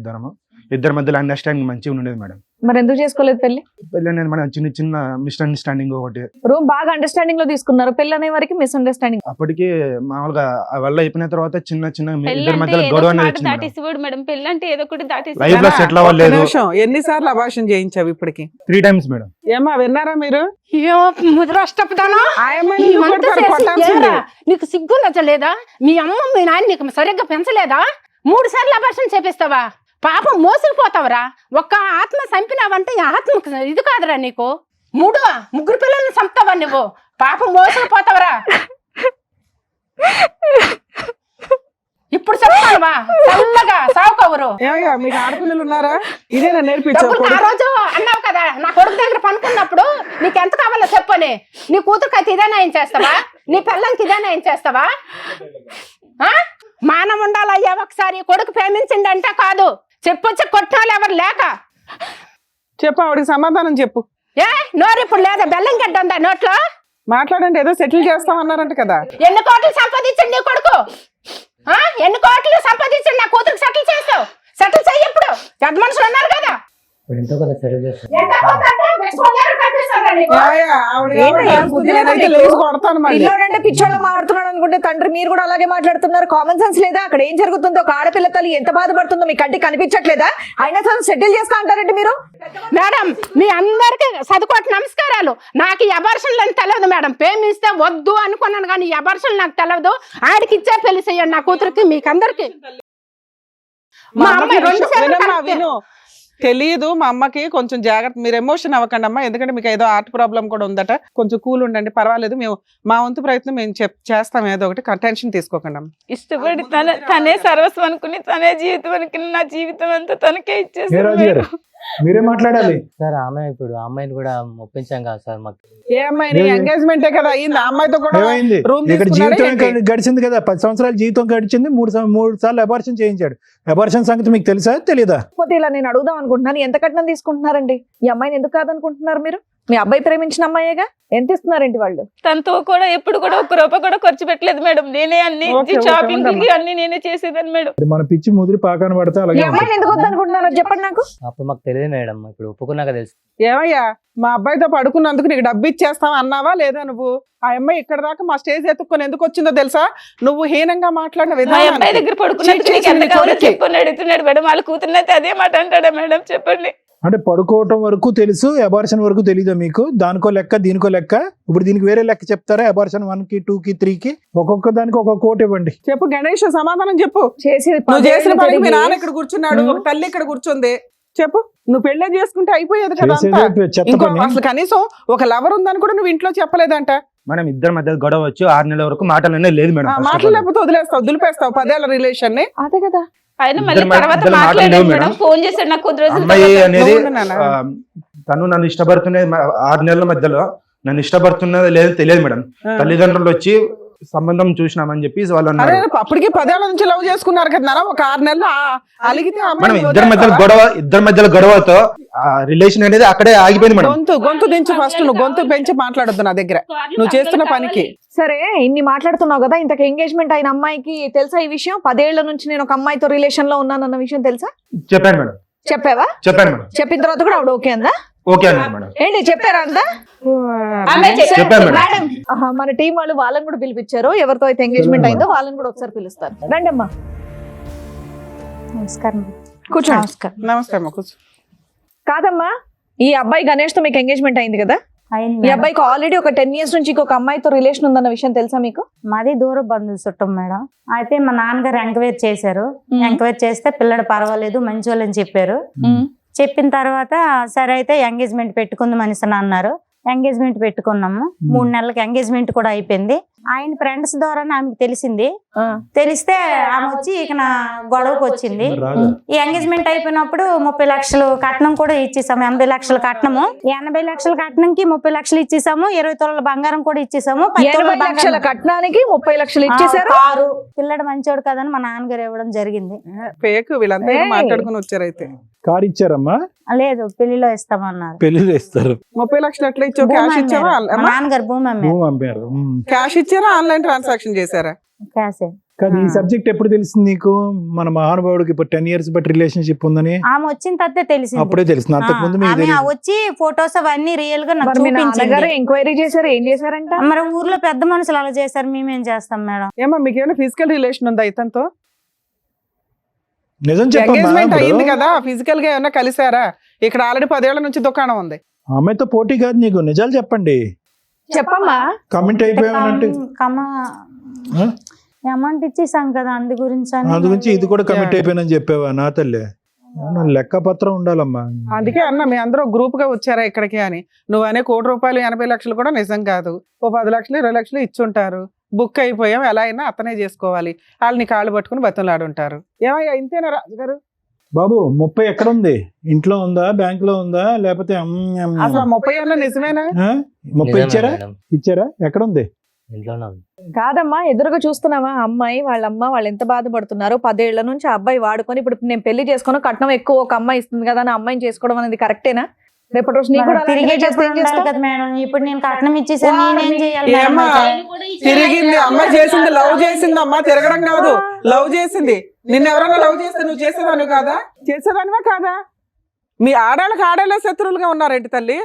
H: ఇద్దరి మధ్యలో అండర్స్టాండింగ్ మంచిగా ఉండేది మేడం.
B: మరి ఎందుకు చేసుకోలేదు పెళ్లి?
H: పెళ్ళి అనేది మనం చిన్న చిన్న మిస్అండర్స్టాండింగ్ ఒకటి.
B: రూమ్ బాగా అండర్స్టాండింగ్ లో తీసుకున్నారు, పెళ్లి అనే వరకు మిస్అండర్స్టాండింగ్.
H: అప్పటికి మామూలుగా ఆ వల్ల అయిపోయిన తర్వాత చిన్న చిన్న
C: పెళ్ళి
H: ఇద్దరి
C: అంటే
H: మధ్యలో
C: ఏదో
H: గొడవ
C: ఒక
H: అనేది
C: మాట
H: వచ్చింది మేడం.
C: దాటేసేవాడు మేడం. పెళ్ళి అంటే ఏదో ఒకటి దాటేసి
H: లైఫ్ లో సెటిల్ అవ్వలేదు.
D: ఎన్నిసార్లు అభాషణ చేయించావు ఇప్పటికి?
H: 3 times మేడం.
D: ఏమా విన్నారా మీరు?
F: నీకు సిగ్గు నచ్చలేదా? మీ అమ్మ మీ నాన్న నీకు సరిగ్గా పెంచలేదా? 3 సార్లు అభాషణ చేపిస్తావా? పాపం మోసుకుపోతావరా? ఒక్క ఆత్మ చంపినావంటే ఈ ఆత్మకు ఇది కాదురా నీకు. 3 పిల్లల్ని చంపుతావా నువ్వు? పాపం మోసుకుపోతావరా? ఇప్పుడు చెప్తావా? చల్లగా సావుకోవరు.
D: ఏమయ్యా మీకు ఆడపిల్లలు ఉన్నారా? ఇదే నేను నేర్పించావు.
F: ఆ రోజు అన్నావు కదా నా కొడుకు దగ్గర పనుకున్నప్పుడు నీకు ఎంత కావాలో చెప్పని. నీ కూతురుకి అయితే ఇదేనా ఏం చేస్తావా? నీ పిల్లలకి ఇదేనా ఏం చేస్తావా? మానం ఉండాలయ్యా. ఒకసారి కొడుకు ప్రేమించిండంటే కాదు, చెప్పొచ్చి కొట్టాలి ఎవరు లేక.
D: చెప్పు, ఆవిడకి సమాధానం చెప్పు.
F: నోరు ఇప్పుడు లేదా? బెల్లం గడ్డ ఉందా నోట్లో?
D: మాట్లాడండి. ఏదో సెటిల్ చేస్తామన్నారంట కదా.
F: ఎన్ని కోట్లు సంపాదించండి నీ కొడుకు? ఎన్ని కోట్లు సంపాదించండి నా కూతురికి సెటిల్ చేస్తావు? సెటిల్ చెయ్యి. ఇప్పుడు పెద్ద మనుషులు ఉన్నారు కదా.
B: పిల్లోడంటే పిచ్చోళ్ళ మాట్లాడుతున్నాడు అనుకుంటే తండ్రి మీరు కూడా అలాగే మాట్లాడుతున్నారు. కామన్ సెన్స్ లేదా? అక్కడ ఏం జరుగుతుందో, ఒక ఆడపిల్ల తల్లి ఎంత బాధపడుతుందో మీ కంటికి కనిపించట్లేదా? అయినా సరే సెటిల్ చేస్తా అంటారంటే మీరు.
F: మేడం మీ అందరికి చదువుకోటి నమస్కారాలు. నాకు ఈ అబార్షన్లు అని తెలియదు మేడం. ప్రేమిస్తే వద్దు అనుకున్నాను కానీ ఈ అబార్షన్లు నాకు తెలియదు. ఆడికి ఇచ్చే పెళ్లి చేయండి నా కూతురికి, మీకు అందరికి. మా అమ్మాయి 2 సార్లు
D: విను, తెలియదు మా అమ్మకి, కొంచెం జాగ్రత్త, మీరు ఎమోషన్ అవ్వకండి అమ్మా, ఎందుకంటే మీకు ఏదో హార్ట్ ప్రాబ్లం కూడా ఉందట, కొంచెం కూల్ ఉండండి, పర్వాలేదు, మేము మా వంతు ప్రయత్నం మేము చేస్తాం, ఏదో ఒకటి టెన్షన్ తీసుకోకండి అమ్మ.
C: ఇష్టపడి తనే సర్వస్వం అనుకుని, తనే జీవితం అనుకుని, నా జీవితం అంతా తనకే
E: ఏ
C: ఇచ్చేసాను
E: రాజు గారు మీరే మాట్లాడాలి.
I: సార్ ఆమె ఇప్పుడు ఆ అమ్మాయిని కూడా ఒప్పించాం కదా సార్ మాకు.
D: ఏ అమ్మాయి ఎంగేజ్మెంటే కదా అయింది, ఆ అమ్మాయితో కూడా
E: ఏమైంది
D: రూమ్
E: ఇక్కడ జీవితం గడిచింది కదా, 10 సంవత్సరాల జీవితం గడిచింది, 3 సార్లు అబార్షన్ చేయించాడు. అబార్షన్ సంగతి మీకు తెలుసా తెలీదా?
B: కాకపోతే ఇలా నేను అడుగుదాం అనుకుంటున్నాను, ఎంత కట్నం తీసుకుంటున్నారండి ఈ అమ్మాయిని? ఎందుకు కాదనుకుంటున్నారు మీరు? మీ అబ్బాయి ప్రేమించిన అమ్మాయేగా, ఎంత ఇస్తున్నారేంటి వాళ్ళు?
C: తనతో కూడా ఎప్పుడు కూడా 1 రూపాయి కూడా ఖర్చు పెట్టలేదు మేడం. నేనే అన్ని షాపింగ్ అన్ని నేనే చేసేదాన్ని మేడం.
E: మన పిచ్చి ముదిరి పాకాన పడితే
B: ఈ
E: అలాగే
B: అమ్మాయిని ఎందుకు వద్దనుకుంటున్నారో చెప్పండి నాకు.
I: అప్పుడు మాకు తెలియదు మేడం, ఇప్పుడు ఒప్పుకున్నాక తెలుసు.
D: ఏమయ్యా మా అబ్బాయితో పడుకున్నందుకు నీకు డబ్బు ఇచ్చేస్తాం అన్నావా లేదా? నువ్వు ఆ అమ్మాయి ఇక్కడ దాకా మా స్టేజ్ ఎత్తుక్కొని ఎందుకు వచ్చిందో తెలుసా? నువ్వు హీనంగా మాట్లాడిన
C: మా అబ్బాయి
D: విధానం
C: దగ్గర పడుకున్నట్టు ఎంత కావాలో చెప్పని అడుగుతున్నాడు మేడం. వాళ్ళ కూతురునైతే అదే మాట అంటాడా మేడం? చెప్పండి.
E: అంటే పడుకోవటం వరకు తెలుసు, అబార్షన్ వరకు తెలీదా మీకు? దానికో లెక్క దీనికో లెక్క. ఇప్పుడు దీనికి వేరే లెక్క చెప్తారా? అబార్షన్ 1కి 2కి 3కి ఒక్కొక్క దానికి ఒక కోట్ ఇవ్వండి.
D: చెప్పు గణేష్, సమాధానం చెప్పు.
B: చేసి
D: నువ్వు చేసిన పనికి మీ నాన్న ఇక్కడ కూర్చున్నాడు, ఒక తల్లి ఇక్కడ కూర్చుంది. చెప్పు, నువ్వు పెళ్ళే చేసుకుంటే అయిపోయేది కదా అంతా.
E: చేసేదే చెత్త
D: ఇంకో
E: పని.
D: అసలు కనీసం ఒక లవర్ ఉందని కూడా నువ్వు ఇంట్లో చెప్పలేదంట.
H: మనం ఇద్దరి మధ్య గొడవ వచ్చి 6 నెలల వరకు మాటలనే లేదు మేడం.
D: ఆ మాటలు లేకపోతే వదిలేస్తావు, దులిపేస్తావు 10 ఏళ్ల రిలేషన్ ని.
B: అదే కదా.
C: ఆయన మళ్ళీ
H: ఇద్దరు
C: తర్వాత
H: ఇద్దరు
C: మాట్లాడాడు
H: మాట్లాడలేవు
C: మేడం.
H: మేడం.
C: ఫోన్ చేశాడు నాకు కొద్ది రోజుల
H: అమ్మాయి
C: తర్వాత.
H: అనేది
D: అవును నాన్న.
H: తను నన్ను ఇష్టపడుతున్నది 6 నెలల మధ్యలో నన్ను ఇష్టపడుతున్నది లేదు తెలియదు మేడం. తల్లిదండ్రులు వచ్చి సంబంధం చూసినామని చెప్పి వాళ్ళు
D: అరే
H: అన్నారు.
D: అప్పటికి 10 ఏళ్ల నుంచి లవ్ చేసుకున్నారు కదా నాన్న, ఒక 6 నెలలు అలిగితే ఆ
H: మనం
D: అమ్మాయిని
H: ఇద్దరి మధ్యలో గొడవతో రిలేషన్ అనేది అక్కడే ఆగిపోయింది మేడం.
D: గొంతు దించు ఫస్ట్, నువ్వు గొంతు పెంచి మాట్లాడొద్దు నా దగ్గర నువ్వు చేస్తున్న పనికి.
B: సరే ఇన్ని మాట్లాడుతున్నావు కదా, ఇంతకు ఎంగేజ్మెంట్ అయిన అమ్మాయికి తెలుసా ఈ విషయం? 10 ఏళ్ల నుంచి నేను ఒక అమ్మాయితో రిలేషన్ లో ఉన్నానన్న విషయం తెలుసా?
H: చెప్పాను మేడం.
B: చెప్పావా?
H: చెప్పాను మేడం.
B: చెప్పిన తర్వాత కూడా ఆవిడ ఓకే అందా?
H: ఓకే అన్నారు మేడం.
B: ఏంటి చెప్పారా అంతా?
H: చెప్పాను మేడం.
B: ఆహా, మన టీం వాళ్ళు వాళ్ళని కూడా పిలిపించారు. ఎవరితో అయితే ఎంగేజ్మెంట్ అయిందో వాళ్ళని కూడా ఒకసారి పిలుస్తారు. రండి అమ్మా,
G: నమస్కారం.
B: కూర్చోండి.
G: నమస్కారం.
D: నమస్తే అమ్మ, కూర్చో.
B: కాదమ్మా, ఈ అబ్బాయి గణేష్ తో మీకు ఎంగేజ్మెంట్ అయింది కదా?
G: అయింది
B: ఈ
G: మేడం.
B: అబ్బాయికి ఆల్రెడీ ఒక 10 years నుంచి ఇంకొక అమ్మాయితో రిలేషన్ ఉందన్న విషయం తెలుసా మీకు?
G: మాది దూర బంధువు చుట్టం మేడం. అయితే మా నాన్నగారు ఎంక్వైరీ చేశారు. ఎంక్వైరీ చేస్తే పిల్లడు పర్వాలేదు మంచి వాళ్ళని చెప్పారు. చెప్పిన తర్వాత సరే అయితే ఎంగేజ్మెంట్ పెట్టుకుంది మనిషి అన్నారు. ఎంగేజ్మెంట్ పెట్టుకున్నాము. 3 నెలలకి ఎంగేజ్మెంట్ కూడా అయిపోయింది. ఆయన ఫ్రెండ్స్ ద్వారా ఆమెకు తెలిసింది. తెలిస్తే ఆమె వచ్చి ఇక నా గొడవకు వచ్చింది. ఈ ఎంగేజ్మెంట్ అయిపోయినప్పుడు 30 లక్షలు కట్నం కూడా ఇచ్చేసాము. 80 లక్షల కట్నము. 80 లక్షల కట్నంకి 30 లక్షలు ఇచ్చేసాము. 20 తులాల బంగారం కూడా ఇచ్చేసాము.
B: 20 లక్షల కట్నానికి 30 లక్షలు ఇచ్చేసారు.
G: కారు పిల్లడు మంచోడు కదని మా నాన్నగారు ఇవ్వడం జరిగింది.
D: ఫేక్ వీళ్ళంతా ఏదో మాట్లాడుకుని వచ్చారు. అయితే
E: కారు ఇచ్చారమ్మా?
G: లేదు పెళ్లిలో ఇస్తామన్నారు.
E: పెళ్లి ఇస్తారు.
D: 30 లక్షలు ఎట్లా ఇచ్చావు? క్యాష్ ఇచ్చావా?
G: మా నాన్నగారు భూమి అమ్మారు.
E: భూమి అమ్మారు.
D: క్యాష్ ఇచ్చారా? ఆన్లైన్ ట్రాన్సాక్షన్ చేశారా?
G: క్యాషే.
E: కానీ ఈ సబ్జెక్ట్ ఎప్పుడు తెలిసింది నీకు? మన మహానుభావుడికి ఇప్పుడు 10 years బట్టి రిలేషన్షిప్ ఉందని
G: ఆమె వచ్చిన తర్వాత తెలిసింది.
E: అప్పుడే తెలిసింది. అంతకు ముందు మీకు
G: ఆమె
E: తెలియదు.
G: వచ్చి ఫొటోస్ అవన్నీ రియల్ గా నాకు
B: మరి మీ నాన్నగారు
G: చూపించింది.
B: ఎంక్వైరీ చేశారు, ఏం చేశారంట?
G: మరి ఊర్లో పెద్ద మనుషులు అలా చేశారు, మేమేం చేస్తాం మేడం?
D: ఏమో మీకు ఏమైనా ఫిజికల్ రిలేషన్ ఉందా ఇతనితో?
E: నిజం చెప్పమ్మా.
D: ఎంగేజ్మెంట్ అయింది
E: ఇప్పుడు
D: కదా, ఫిజికల్ గా ఏమైనా కలిసారా? ఇక్కడ ఆల్రెడీ 10 ఏళ్ల నుంచి దుకాణం ఉంది.
E: అమ్మాయితో పోటీ కాదు నీకు, నిజాలు చెప్పండి.
B: చెప్పమ్మా.
E: కమెంట్ అయిపోయామంటే
G: అమౌంట్ ఇచ్చేసాం కదా, అందు గురించి
E: అందు గురించి ఇది కూడా కమిట్ అయిపోయానని చెప్పావా? నా తల్లి, నన్ను లెక్కపత్రం ఉండాలమ్మా.
D: అందుకే అన్న మీ అందరూ గ్రూప్ గా వచ్చారా ఇక్కడికి అని. నువ్వు అనే 1 కోటి రూపాయలు 80 లక్షలు కూడా నిజం కాదు. ఓ 10 లక్షలు 20 లక్షలు ఇచ్చుంటారు. బుక్ అయిపోయాం, ఎలా అయినా అతనే చేసుకోవాలి. వాళ్ళని కాళ్ళు పట్టుకుని బతులాడుంటారు. ఏమయ్యా ఇంతేనా రాజుగారు?
E: బాబు 30 ఎక్కడ ఉంది? ఇంట్లో ఉందా, బ్యాంక్ లో ఉందా, లేకపోతే
D: అసలు 30 అన్న నిజమేనా?
E: 30 ఇచ్చారా?
I: మేడం,
E: ఇచ్చారా? ఎక్కడ ఉంది?
I: ఇంట్లోనే ఉంది.
B: కాదమ్మా, ఎదురుగా చూస్తున్నావా అమ్మాయి వాళ్ళమ్మ వాళ్ళు ఎంత బాధపడుతున్నారు? 10 ఏళ్ల నుంచి ఆ అబ్బాయి వాడుకొని ఇప్పుడు నేను పెళ్లి చేసుకుని కట్నం ఎక్కువ ఒక అమ్మాయి ఇస్తుంది కదా అని అమ్మాయిని చేసుకోవడం అనేది కరెక్టేనా? రేపటి రోజు నీకు కూడా అలాంటిదే
G: తిరిగి
B: చేస్తే ఏం చేస్తావు?
G: కదా మేడం. ఇప్పుడు నేను కట్నం ఇచ్చేసాను, నేనేం చేయాలి మేడం?
D: ఏమ్మా తిరిగింది? అమ్మ చేసింది లవ్ చేసింది. అమ్మ తిరగడం కాదు, లవ్ చేసింది. నిన్ను ఎవరైనా లవ్ చేస్తే నువ్వు చేసేదాను కాదా? చేసేదానివా కాదా? మీ ఆడాళ్ళకి ఆడాళ్ళ శత్రువులుగా ఉన్నారేంటి తల్లి?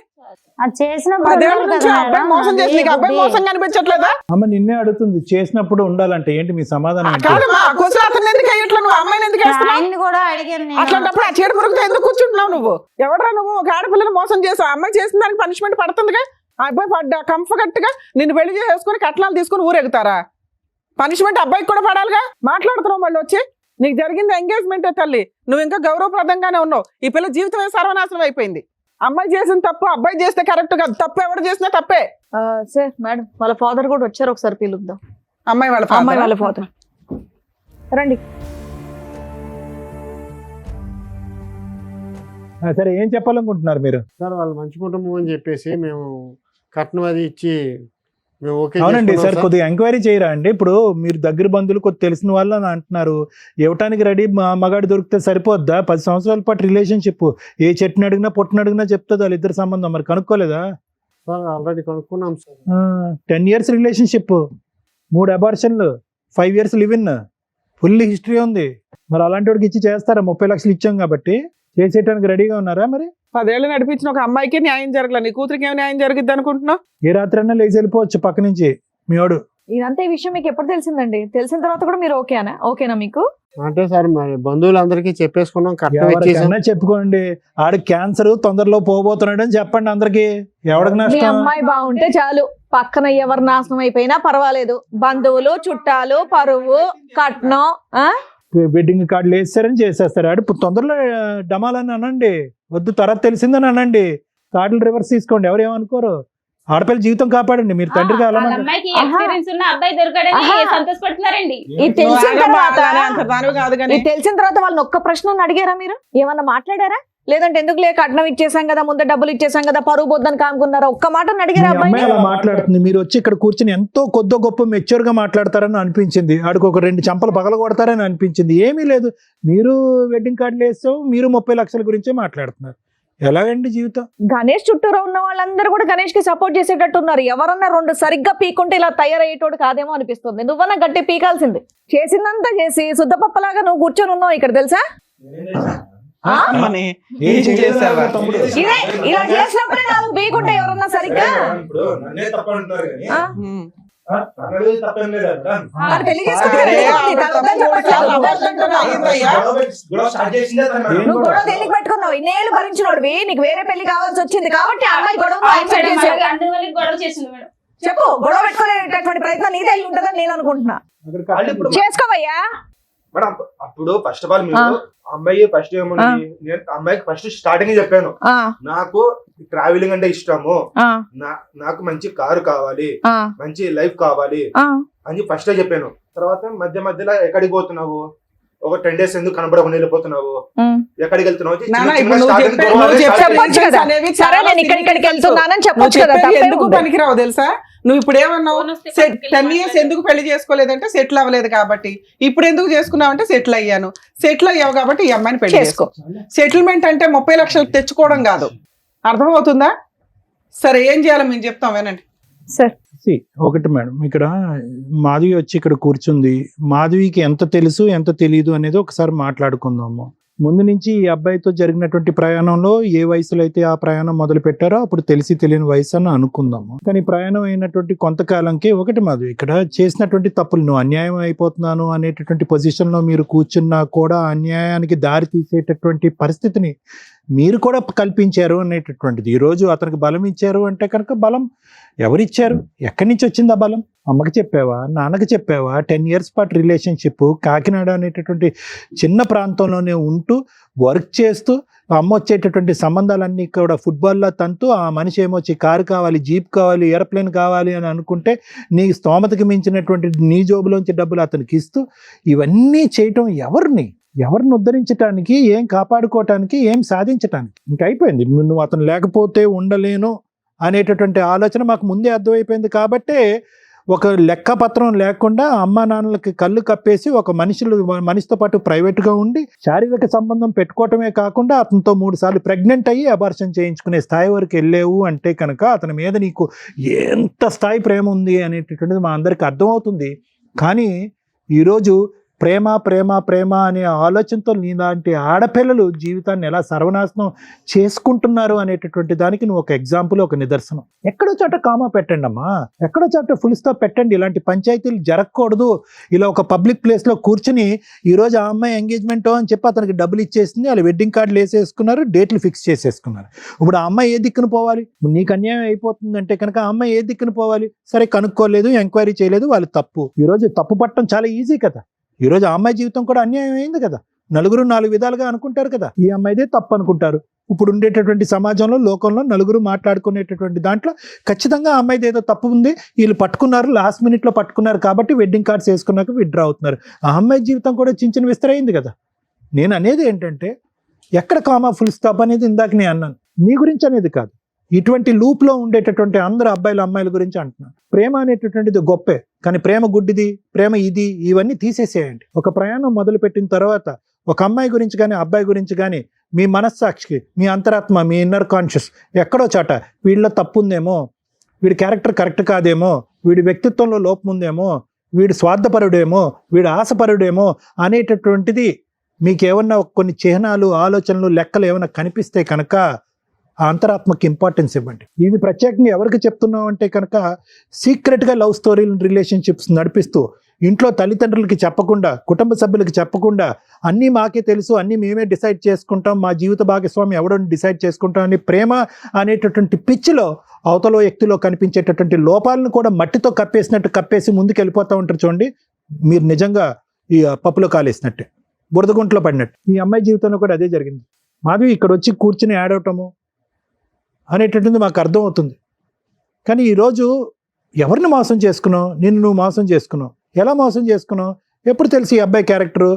G: అది చేసిన
D: 10 ఏళ్ల నుంచి ఆ అబ్బాయి మోసం చేసి నీకు అబ్బాయి మోసం కనిపించట్లేదా?
E: అమ్మ నిన్నే అడుగుతుంది, చేసినప్పుడు ఉండాలంటే ఏంటి మీ సమాధానం ఏంటి?
D: కాదమ్మా, క్వశ్చన్ అతను ఎందుకు అయ్యట్లా? నువ్వు అమ్మాయిని ఎందుకు వేస్తున్నావు?
G: ఆయన్ని కూడా అడిగాను నేను.
D: అట్లాంటప్పుడు ఆ చీడ పురుగుతో ఎందుకు కూర్చుంటున్నావు నువ్వు? ఎవడరా నువ్వు? ఒక ఆడపిల్లని మోసం చేసావు. అమ్మాయి చేసిన దానికి పనిష్మెంట్ పడుతుందిగా. ఆ అబ్బాయి పడ్డా కంఫర్ట్ గా నిన్ను పెళ్లి చేసుకుని కట్నాలు తీసుకుని ఊరెగుతారా? పనిష్మెంట్ అబ్బాయికి కూడా పడాలిగా. మాట్లాడుతున్నావు మళ్ళీ వచ్చి నీకు జరిగింది ఎంగేజ్మెంటే తల్లి, నువ్వు ఇంకా గౌరవప్రదంగానే ఉన్నావు. ఈ పిల్ల జీవితమే సర్వనాశనం అయిపోయింది. అమ్మాయి చేసిన తప్పు అబ్బాయి చేస్తే కరెక్ట్ కాదు, తప్పు ఎవరు చేసినా తప్పే.
B: సార్ మేడం వాళ్ళ ఫాదర్ కూడా వచ్చారు, ఒకసారి పిలుద్దాం.
D: అమ్మాయి వాళ్ళ
B: ఫాదర్ రండి.
E: సరే ఏం చెప్పాలనుకుంటున్నారు మీరు?
J: సార్ వాళ్ళు మంచి కుటుంబం అని చెప్పేసి మేము కట్నం అది ఇచ్చి మేము ఓకే
E: అవునండి
J: చేసుకున్నాం
E: సార్,
J: సార్.
E: కొద్దిగా ఎంక్వైరీ చేయరా అండి? ఇప్పుడు మీరు దగ్గర బంధువులు కొద్ది తెలిసిన వాళ్ళు అని అంటున్నారు, ఇవ్వటానికి రెడీ మగాడు దొరికితే సరిపోద్దా? 10 సంవత్సరాల పాటు రిలేషన్షిప్, ఏ చెట్టుని అడిగినా పొట్టుని అడిగినా చెప్తుంది వాళ్ళిద్దరు సంబంధం. మరి కనుక్కోలేదా?
J: సార్ ఆల్రెడీ కనుక్కున్నాం సార్.
E: 10 years రిలేషన్షిప్, 3 అబార్షన్లు, 5 years live in, full history ఉంది. మరి అలాంటి వాడికి ఇచ్చి చేస్తారా? 30 లక్షలు ఇచ్చాం కాబట్టి చేసేయడానికి రెడీగా ఉన్నారా? మరి
D: 10 ఏళ్ళు నడిపించిన ఒక అమ్మాయికి న్యాయం జరగలేదు, నీ కూతురికి ఏమి న్యాయం జరిగిద్ది అనుకుంటున్నావు?
E: ఏ రాత్రి అన్నా లేచి వెళ్ళిపోవచ్చు పక్క నుంచి మీ వాడు.
B: ఇదంతా ఈ విషయం మీకు ఎప్పుడు తెలిసిందండి? తెలిసిన తర్వాత కూడా మీరు ఓకేనా మీకు?
J: అంటే సార్ మరి బంధువులందరికీ చెప్పేసుకున్నాం, కట్నం ఇచ్చేసాం.
E: ఎవరికన్నా చెప్పుకోండి, ఆడు క్యాన్సర్ తొందరలో పోబోతున్నాడు అని చెప్పండి అందరికి. ఎవరికి
B: మీ
E: నష్టం?
B: అమ్మాయి బాగుంటే చాలు, పక్కన ఎవరు నాశనం అయిపోయినా పర్వాలేదు. బంధువులు, చుట్టాలు, పరువు, కట్నం,
E: వెడ్డింగ్ కార్డులు వేస్తారని చేసేస్తారు. ఆడు తొందరలో డమాలని అనండి, వద్దు తర్వాత తెలిసిందని అనండి, కార్డులు రివర్స్ తీసుకోండి, ఎవరు ఏమనుకోరు. ఆడపిల్ల జీవితం కాపాడండి, మీరు తండ్రిగా అలా
C: వాళ్ళ అమ్మాయికి ఎక్స్పీరియన్స్ ఉన్న అబ్బాయి దొరకడని సంతోషపడుతున్నారండి.
B: ఇది తెలిసిన తర్వాత
D: కాదు కానీ
B: ఇది తెలిసిన తర్వాత వాళ్ళని ఒక్క ప్రశ్న అడిగారా మీరు? ఏమన్నా మాట్లాడారా? లేదంటే ఎందుకు లేక కట్నం ఇచ్చేసాం కదా, ముందు డబ్బులు ఇచ్చేసాం కదా, పరువు పోద్దని కానుకున్నారా? ఒక్క మాట అడిగారా
E: మీ అమ్మాయి
B: అబ్బాయి?
E: అలా మాట్లాడుతుంది, మీరు వచ్చి ఇక్కడ కూర్చొని ఎంతో కొద్ది గొప్ప మెచ్యూర్ గా మాట్లాడతారని అనిపించింది. ఆడికి ఒక 2 చెంపలు పగల కొడతారని అనిపించింది. ఏమీ లేదు, మీరు వెడ్డింగ్ కార్డులు వేస్తాం, మీరు 30 లక్షల గురించే మాట్లాడుతున్నారు. ఎలాగండి జీవితం?
B: గణేష్ చుట్టూరా ఉన్న వాళ్ళందరూ కూడా గణేష్ కి సపోర్ట్ చేసేటట్టు ఉన్నారు. ఎవరన్నా 2 సరిగ్గా పీకుంటే ఇలా తయారయ్యేటోడు కాదేమో అనిపిస్తుంది. నువ్వన్నా గట్టి పీకాల్సింది. చేసిందంతా చేసి శుద్ధపప్పలాగా నువ్వు కూర్చొని ఉన్నావు ఇక్కడ, తెలుసా? ఇదే ఇలా చేసినప్పుడే నాకు పీకుంటే ఎవరన్నా సరిగ్గా మరి పెళ్లి నువ్వు గొడవ తేలికి పెట్టుకున్నావు, ఇన్నేళ్ళు భరించినోడివి, నీకు వేరే పెళ్లి కావాల్సి వచ్చింది కాబట్టి ఆ అమ్మాయి గొడవ
C: గొడవ చేసింది మేడం.
B: చెప్పు, గొడవ పెట్టుకునేటటువంటి ప్రయత్నం నీదే అయి ఉంటుందని నేను అనుకుంటున్నా. చేసుకోవయ్యా.
H: మేడం అప్పుడు ఫస్ట్ ఆఫ్ ఆల్ మీరు అమ్మాయి ఫస్ట్ ఏముంది, నేను అమ్మాయికి ఫస్ట్ స్టార్టింగ్ చెప్పాను, నాకు ట్రావెలింగ్ అంటే ఇష్టము, నాకు మంచి కారు కావాలి, మంచి లైఫ్ కావాలి అని ఫస్ట్ చెప్పాను. తర్వాత మధ్య మధ్యలో ఎక్కడికి పోతున్నావు, ఒక 10 days ఎందుకు కనబడకుండా వెళ్ళిపోతున్నావు, ఎక్కడికి వెళ్తున్నావు,
D: ఎందుకు పనికిరావు తెలుసా? నువ్వు ఇప్పుడు ఏమన్నావు, 10 years ఎందుకు పెళ్లి చేసుకోలేదంటే సెటిల్ అవ్వలేదు కాబట్టి. ఇప్పుడు ఎందుకు చేసుకున్నావు అంటే సెటిల్ అయ్యాను. సెటిల్ అయ్యావు కాబట్టి ఈ అమ్మాయిని పెళ్లి చేసుకో. సెటిల్మెంట్ అంటే 30 లక్షలు తెచ్చుకోవడం కాదు, అర్థమవుతుందా? సరే ఏం చేయాలో మేము చెప్తాం, వినండి
B: సార్.
E: ఒకటి మేడం, ఇక్కడ మాధవి వచ్చి ఇక్కడ కూర్చుంది. మాధవికి ఎంత తెలుసు ఎంత తెలియదు అనేది ఒకసారి మాట్లాడుకుందాము. ముందు నుంచి ఈ అబ్బాయితో జరిగినటువంటి ప్రయాణంలో ఏ వయసులో అయితే ఆ ప్రయాణం మొదలు పెట్టారో అప్పుడు తెలిసి తెలియని వయసు అని అనుకుందాము. కానీ ప్రయాణం అయినటువంటి కొంతకాలంకి ఒకటి మాధవి ఇక్కడ చేసినటువంటి తప్పులు, నువ్వు అన్యాయం అయిపోతున్నాను అనేటటువంటి పొజిషన్ లో మీరు కూర్చున్నా కూడా అన్యాయానికి దారి తీసేటటువంటి పరిస్థితిని మీరు కూడా కల్పించారు అనేటటువంటిది. ఈరోజు అతనికి బలం ఇచ్చారు అంటే కనుక బలం ఎవరిచ్చారు, ఎక్కడి నుంచి వచ్చింది ఆ బలం? అమ్మకి చెప్పావా, నాన్నకి చెప్పావా? 10 years పాటు రిలేషన్షిప్, కాకినాడ అనేటటువంటి చిన్న ప్రాంతంలోనే ఉంటూ వర్క్ చేస్తూ అమ్మ వచ్చేటటువంటి సంబంధాలన్నీ కూడా ఫుట్బాల్లో తంతూ ఆ మనిషి ఏమొచ్చి కారు కావాలి, జీప్ కావాలి, ఏరోప్లేన్ కావాలి అని అనుకుంటే నీ స్తోమతకి మించినటువంటి నీ జోబులోంచి డబ్బులు అతనికి ఇస్తూ ఇవన్నీ చేయటం ఎవరిని ఉద్ధరించడానికి, ఏం కాపాడుకోవటానికి, ఏం సాధించటానికి? ఇంకా అయిపోయింది. నువ్వు అతను లేకపోతే ఉండలేను అనేటటువంటి ఆలోచన మాకు ముందే అర్థమైపోయింది. కాబట్టే ఒక లెక్కపత్రం లేకుండా అమ్మా నాన్నలకి కళ్ళు కప్పేసి ఒక మనిషితో పాటు ప్రైవేట్గా ఉండి శారీరక సంబంధం పెట్టుకోవటమే కాకుండా అతనితో 3 సార్లు ప్రెగ్నెంట్ అయ్యి అబార్షన్ చేయించుకునే స్థాయి వరకు వెళ్ళేవు అంటే కనుక అతని మీద నీకు ఎంత స్థాయి ప్రేమ ఉంది అనేటటువంటిది మా అందరికి అర్థమవుతుంది. కానీ ఈరోజు ప్రేమ ప్రేమ ప్రేమ అనే ఆలోచనతో నీలాంటి ఆడపిల్లలు జీవితాన్ని ఎలా సర్వనాశనం చేసుకుంటున్నారు అనేటటువంటి దానికి నువ్వు ఒక ఎగ్జాంపుల్, ఒక నిదర్శనం. ఎక్కడో చోట కామా పెట్టండి అమ్మా, ఎక్కడో చోట ఫుల్ స్టాప్ పెట్టండి. ఇలాంటి పంచాయతీలు జరగకూడదు. ఇలా ఒక పబ్లిక్ ప్లేస్లో కూర్చుని ఈరోజు ఆ అమ్మాయి ఎంగేజ్మెంట్ అని చెప్పి అతనికి డబ్బులు ఇచ్చేసింది, వాళ్ళు వెడ్డింగ్ కార్డులు వేసేసుకున్నారు, డేట్లు ఫిక్స్ చేసేసుకున్నారు. ఇప్పుడు ఆ అమ్మాయి ఏ దిక్కున పోవాలి? నీకు అన్యాయం అయిపోతుందంటే కనుక ఆ అమ్మాయి ఏ దిక్కున పోవాలి? సరే కనుక్కోలేదు, ఎంక్వైరీ చేయలేదు, వాళ్ళు తప్పు. ఈరోజు తప్పు పట్టడం చాలా ఈజీ కదా. ఈరోజు ఆ అమ్మాయి జీవితం కూడా అన్యాయం అయింది కదా. నలుగురు 4 విధాలుగా అనుకుంటారు కదా, ఈ అమ్మాయిదే తప్పు అనుకుంటారు. ఇప్పుడు ఉండేటటువంటి సమాజంలో, లోకంలో నలుగురు మాట్లాడుకునేటటువంటి దాంట్లో ఖచ్చితంగా ఆ అమ్మాయిది ఏదో తప్పు ఉంది, వీళ్ళు పట్టుకున్నారు, లాస్ట్ మినిట్లో పట్టుకున్నారు కాబట్టి వెడ్డింగ్ కార్డ్స్ వేసుకున్నాక విత్డ్రా అవుతున్నారు. ఆ అమ్మాయి జీవితం కూడా చిన్న విస్తరైంది కదా. నేను అనేది ఏంటంటే ఎక్కడ కామా ఫుల్ స్టాప్ అనేది ఇందాక నేను అన్నాను, నీ గురించి అనేది కాదు, ఇటువంటి లూప్లో ఉండేటటువంటి అందరు అబ్బాయిలు అమ్మాయిల గురించి అంటున్నాను. ప్రేమ అనేటటువంటిది గొప్పే, కానీ ప్రేమ గుడ్డిది, ప్రేమ ఇది, ఇవన్నీ తీసేసేయండి. ఒక ప్రయాణం మొదలుపెట్టిన తర్వాత ఒక అమ్మాయి గురించి కానీ అబ్బాయి గురించి కానీ మీ మనస్సాక్షికి, మీ అంతరాత్మ, మీ ఇన్నర్ కాన్షియస్ ఎక్కడో చాట వీళ్ళ తప్పు ఉందేమో, వీడి క్యారెక్టర్ కరెక్ట్ కాదేమో, వీడి వ్యక్తిత్వంలో లోపం ఉందేమో, వీడు స్వార్థపరుడేమో, వీడు ఆశపరుడేమో అనేటటువంటిది మీకు ఏమన్నా కొన్ని చిహ్నాలు, ఆలోచనలు, లెక్కలు ఏమైనా కనిపిస్తే కనుక ఆ అంతరాత్మకి ఇంపార్టెన్స్ ఇవ్వండి. ఇది ప్రత్యేకంగా ఎవరికి చెప్తున్నాం అంటే కనుక సీక్రెట్గా లవ్ స్టోరీలు, రిలేషన్షిప్స్ నడిపిస్తూ ఇంట్లో తల్లిదండ్రులకి చెప్పకుండా, కుటుంబ సభ్యులకి చెప్పకుండా, అన్నీ మాకే తెలుసు, అన్నీ మేమే డిసైడ్ చేసుకుంటాం, మా జీవిత భాగస్వామి ఎవడో డిసైడ్ చేసుకుంటాం అని ప్రేమ అనేటటువంటి పిచ్చిలో అవతల వ్యక్తిలో కనిపించేటటువంటి లోపాలను కూడా మట్టితో కప్పేసినట్టు కప్పేసి ముందుకు వెళ్ళిపోతూ ఉంటారు. చూడండి, మీరు నిజంగా ఈ పప్పులో కాలేసినట్టే, బురదగుంట్లో పడినట్టు. ఈ అమ్మాయి జీవితంలో కూడా అదే జరిగింది. మాధవి ఇక్కడ వచ్చి కూర్చుని ఆడవటము అనేటటువంటి మాకు అర్థం అవుతుంది. కానీ ఈరోజు ఎవరిని మోసం చేసుకున్నావు? నిన్ను నువ్వు మోసం చేసుకున్నావు. ఎలా మోసం చేసుకున్నావు? ఎప్పుడు తెలిసి ఈ అబ్బాయి క్యారెక్టరు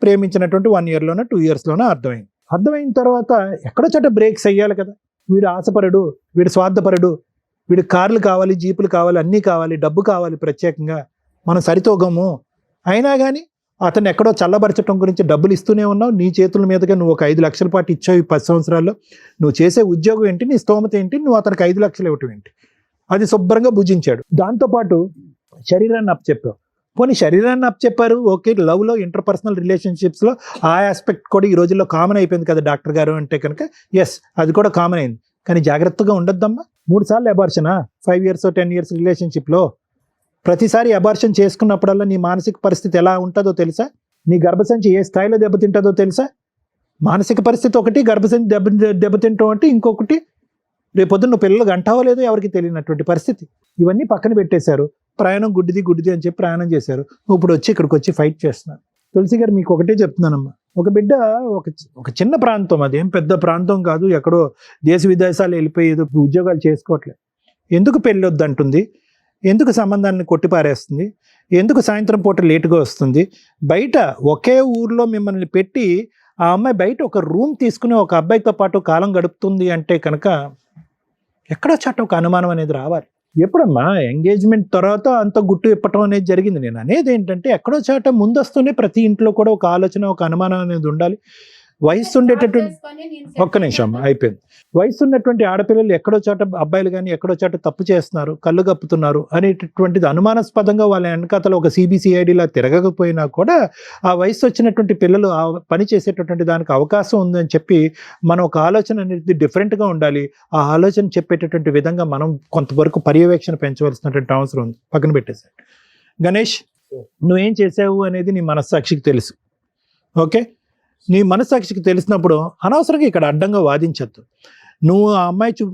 E: ప్రేమించినటువంటి 1 yearలోనో 2 yearsలోనో అర్థమైంది. అర్థమైన తర్వాత ఎక్కడో చోట బ్రేక్స్ అయ్యాలి కదా. వీడు ఆశపరుడు, వీడు స్వార్థపరుడు, వీడు కార్లు కావాలి, జీపులు కావాలి, అన్నీ కావాలి, డబ్బు కావాలి, ప్రత్యేకంగా మనం సరితోగము. అయినా కానీ అతను ఎక్కడో చల్లబరచడం గురించి డబ్బులు ఇస్తూనే ఉన్నావు. నీ చేతుల మీదుగా నువ్వు ఒక 5 లక్షల పాటు ఇచ్చావు ఈ 10 సంవత్సరాల్లో. నువ్వు చేసే ఉద్యోగం ఏంటి, నీ స్తోమత ఏంటి, నువ్వు అతనికి 5 లక్షలు ఇవ్వటం ఏంటి? అది శుభ్రంగా భుజించాడు. దాంతోపాటు శరీరాన్ని అప్పచెప్పావు. పోనీ శరీరాన్ని అప్పచెప్పారు, ఓకే, లవ్లో, ఇంటర్పర్సనల్ రిలేషన్షిప్స్లో ఆ ఆస్పెక్ట్ కూడా ఈ రోజుల్లో కామన్ అయిపోయింది కదా డాక్టర్ గారు అంటే కనుక. ఎస్, అది కూడా కామన్ అయింది. కానీ జాగ్రత్తగా ఉండొద్దమ్మా. 3 సార్లు అబార్షనా 5 years 10 years రిలేషన్షిప్లో? ప్రతిసారి అబార్షన్ చేసుకున్నప్పుడల్లా నీ మానసిక పరిస్థితి ఎలా ఉంటుందో తెలుసా? నీ గర్భసంచి ఏ స్థాయిలో దెబ్బతింటుందో తెలుసా? మానసిక పరిస్థితి ఒకటి, గర్భసంచి దెబ్బతింటాం అంటే ఇంకొకటి. రేపొద్దున నువ్వు పిల్లలు అంటావో లేదో ఎవరికి తెలియనటువంటి పరిస్థితి. ఇవన్నీ పక్కన పెట్టేశారు. ప్రయాణం గుడ్డిది అని చెప్పి ప్రయాణం చేశారు. ఇప్పుడు వచ్చి ఇక్కడికి వచ్చి ఫైట్ చేస్తున్నారు. తులసి గారు, మీకు ఒకటే చెప్తున్నానమ్మా, ఒక బిడ్డ ఒక చిన్న ప్రాంతం, అదేం పెద్ద ప్రాంతం కాదు, ఎక్కడో దేశ విదేశాలు వెళ్ళిపోయి ఏదో ఉద్యోగాలు చేసుకోవట్లేదు. ఎందుకు పెళ్ళి వద్దంటుంది? ఎందుకు సంబంధాన్ని కొట్టిపారేస్తుంది? ఎందుకు సాయంత్రం పూట లేటుగా వస్తుంది? బయట ఒకే ఊర్లో మిమ్మల్ని పెట్టి ఆ అమ్మాయి బయట ఒక రూమ్ తీసుకుని ఒక అబ్బాయితో పాటు కాలం గడుపుతుంది అంటే కనుక ఎక్కడో చోట ఒక అనుమానం అనేది రావాలి. ఎప్పుడమ్మా ఎంగేజ్మెంట్ తర్వాత అంత గుట్టు ఇప్పటం అనేది జరిగింది. నేను అనేది ఏంటంటే ఎక్కడో చోట ముందొస్తూనే ప్రతి ఇంట్లో కూడా ఒక ఆలోచన, ఒక అనుమానం అనేది ఉండాలి. వయసు ఉండేటటువంటి, ఒక్క నిమిషం అమ్మా, అయిపోయింది. వయసు ఉన్నటువంటి ఆడపిల్లలు ఎక్కడో చోట, అబ్బాయిలు కానీ ఎక్కడో చోట తప్పు చేస్తున్నారు, కళ్ళు కప్పుతున్నారు అనేటటువంటిది అనుమానాస్పదంగా వాళ్ళ వెనకాతలో ఒక CBCIDలా తిరగకపోయినా కూడా ఆ వయసు వచ్చినటువంటి పిల్లలు ఆ పని చేసేటటువంటి దానికి అవకాశం ఉందని చెప్పి మనం ఒక ఆలోచన అనేది డిఫరెంట్గా ఉండాలి. ఆ ఆలోచన చెప్పేటటువంటి విధంగా మనం కొంతవరకు పర్యవేక్షణ పెంచవలసినటువంటి అవసరం ఉంది. పక్కన పెట్టేశాడు. గణేష్, నువ్వేం చేసావు అనేది నీ మనస్సాక్షికి తెలుసు. ఓకే, నీ మనస్సాక్షికి తెలిసినప్పుడు అనవసరంగా ఇక్కడ అడ్డంగా వాదించద్దు. నువ్వు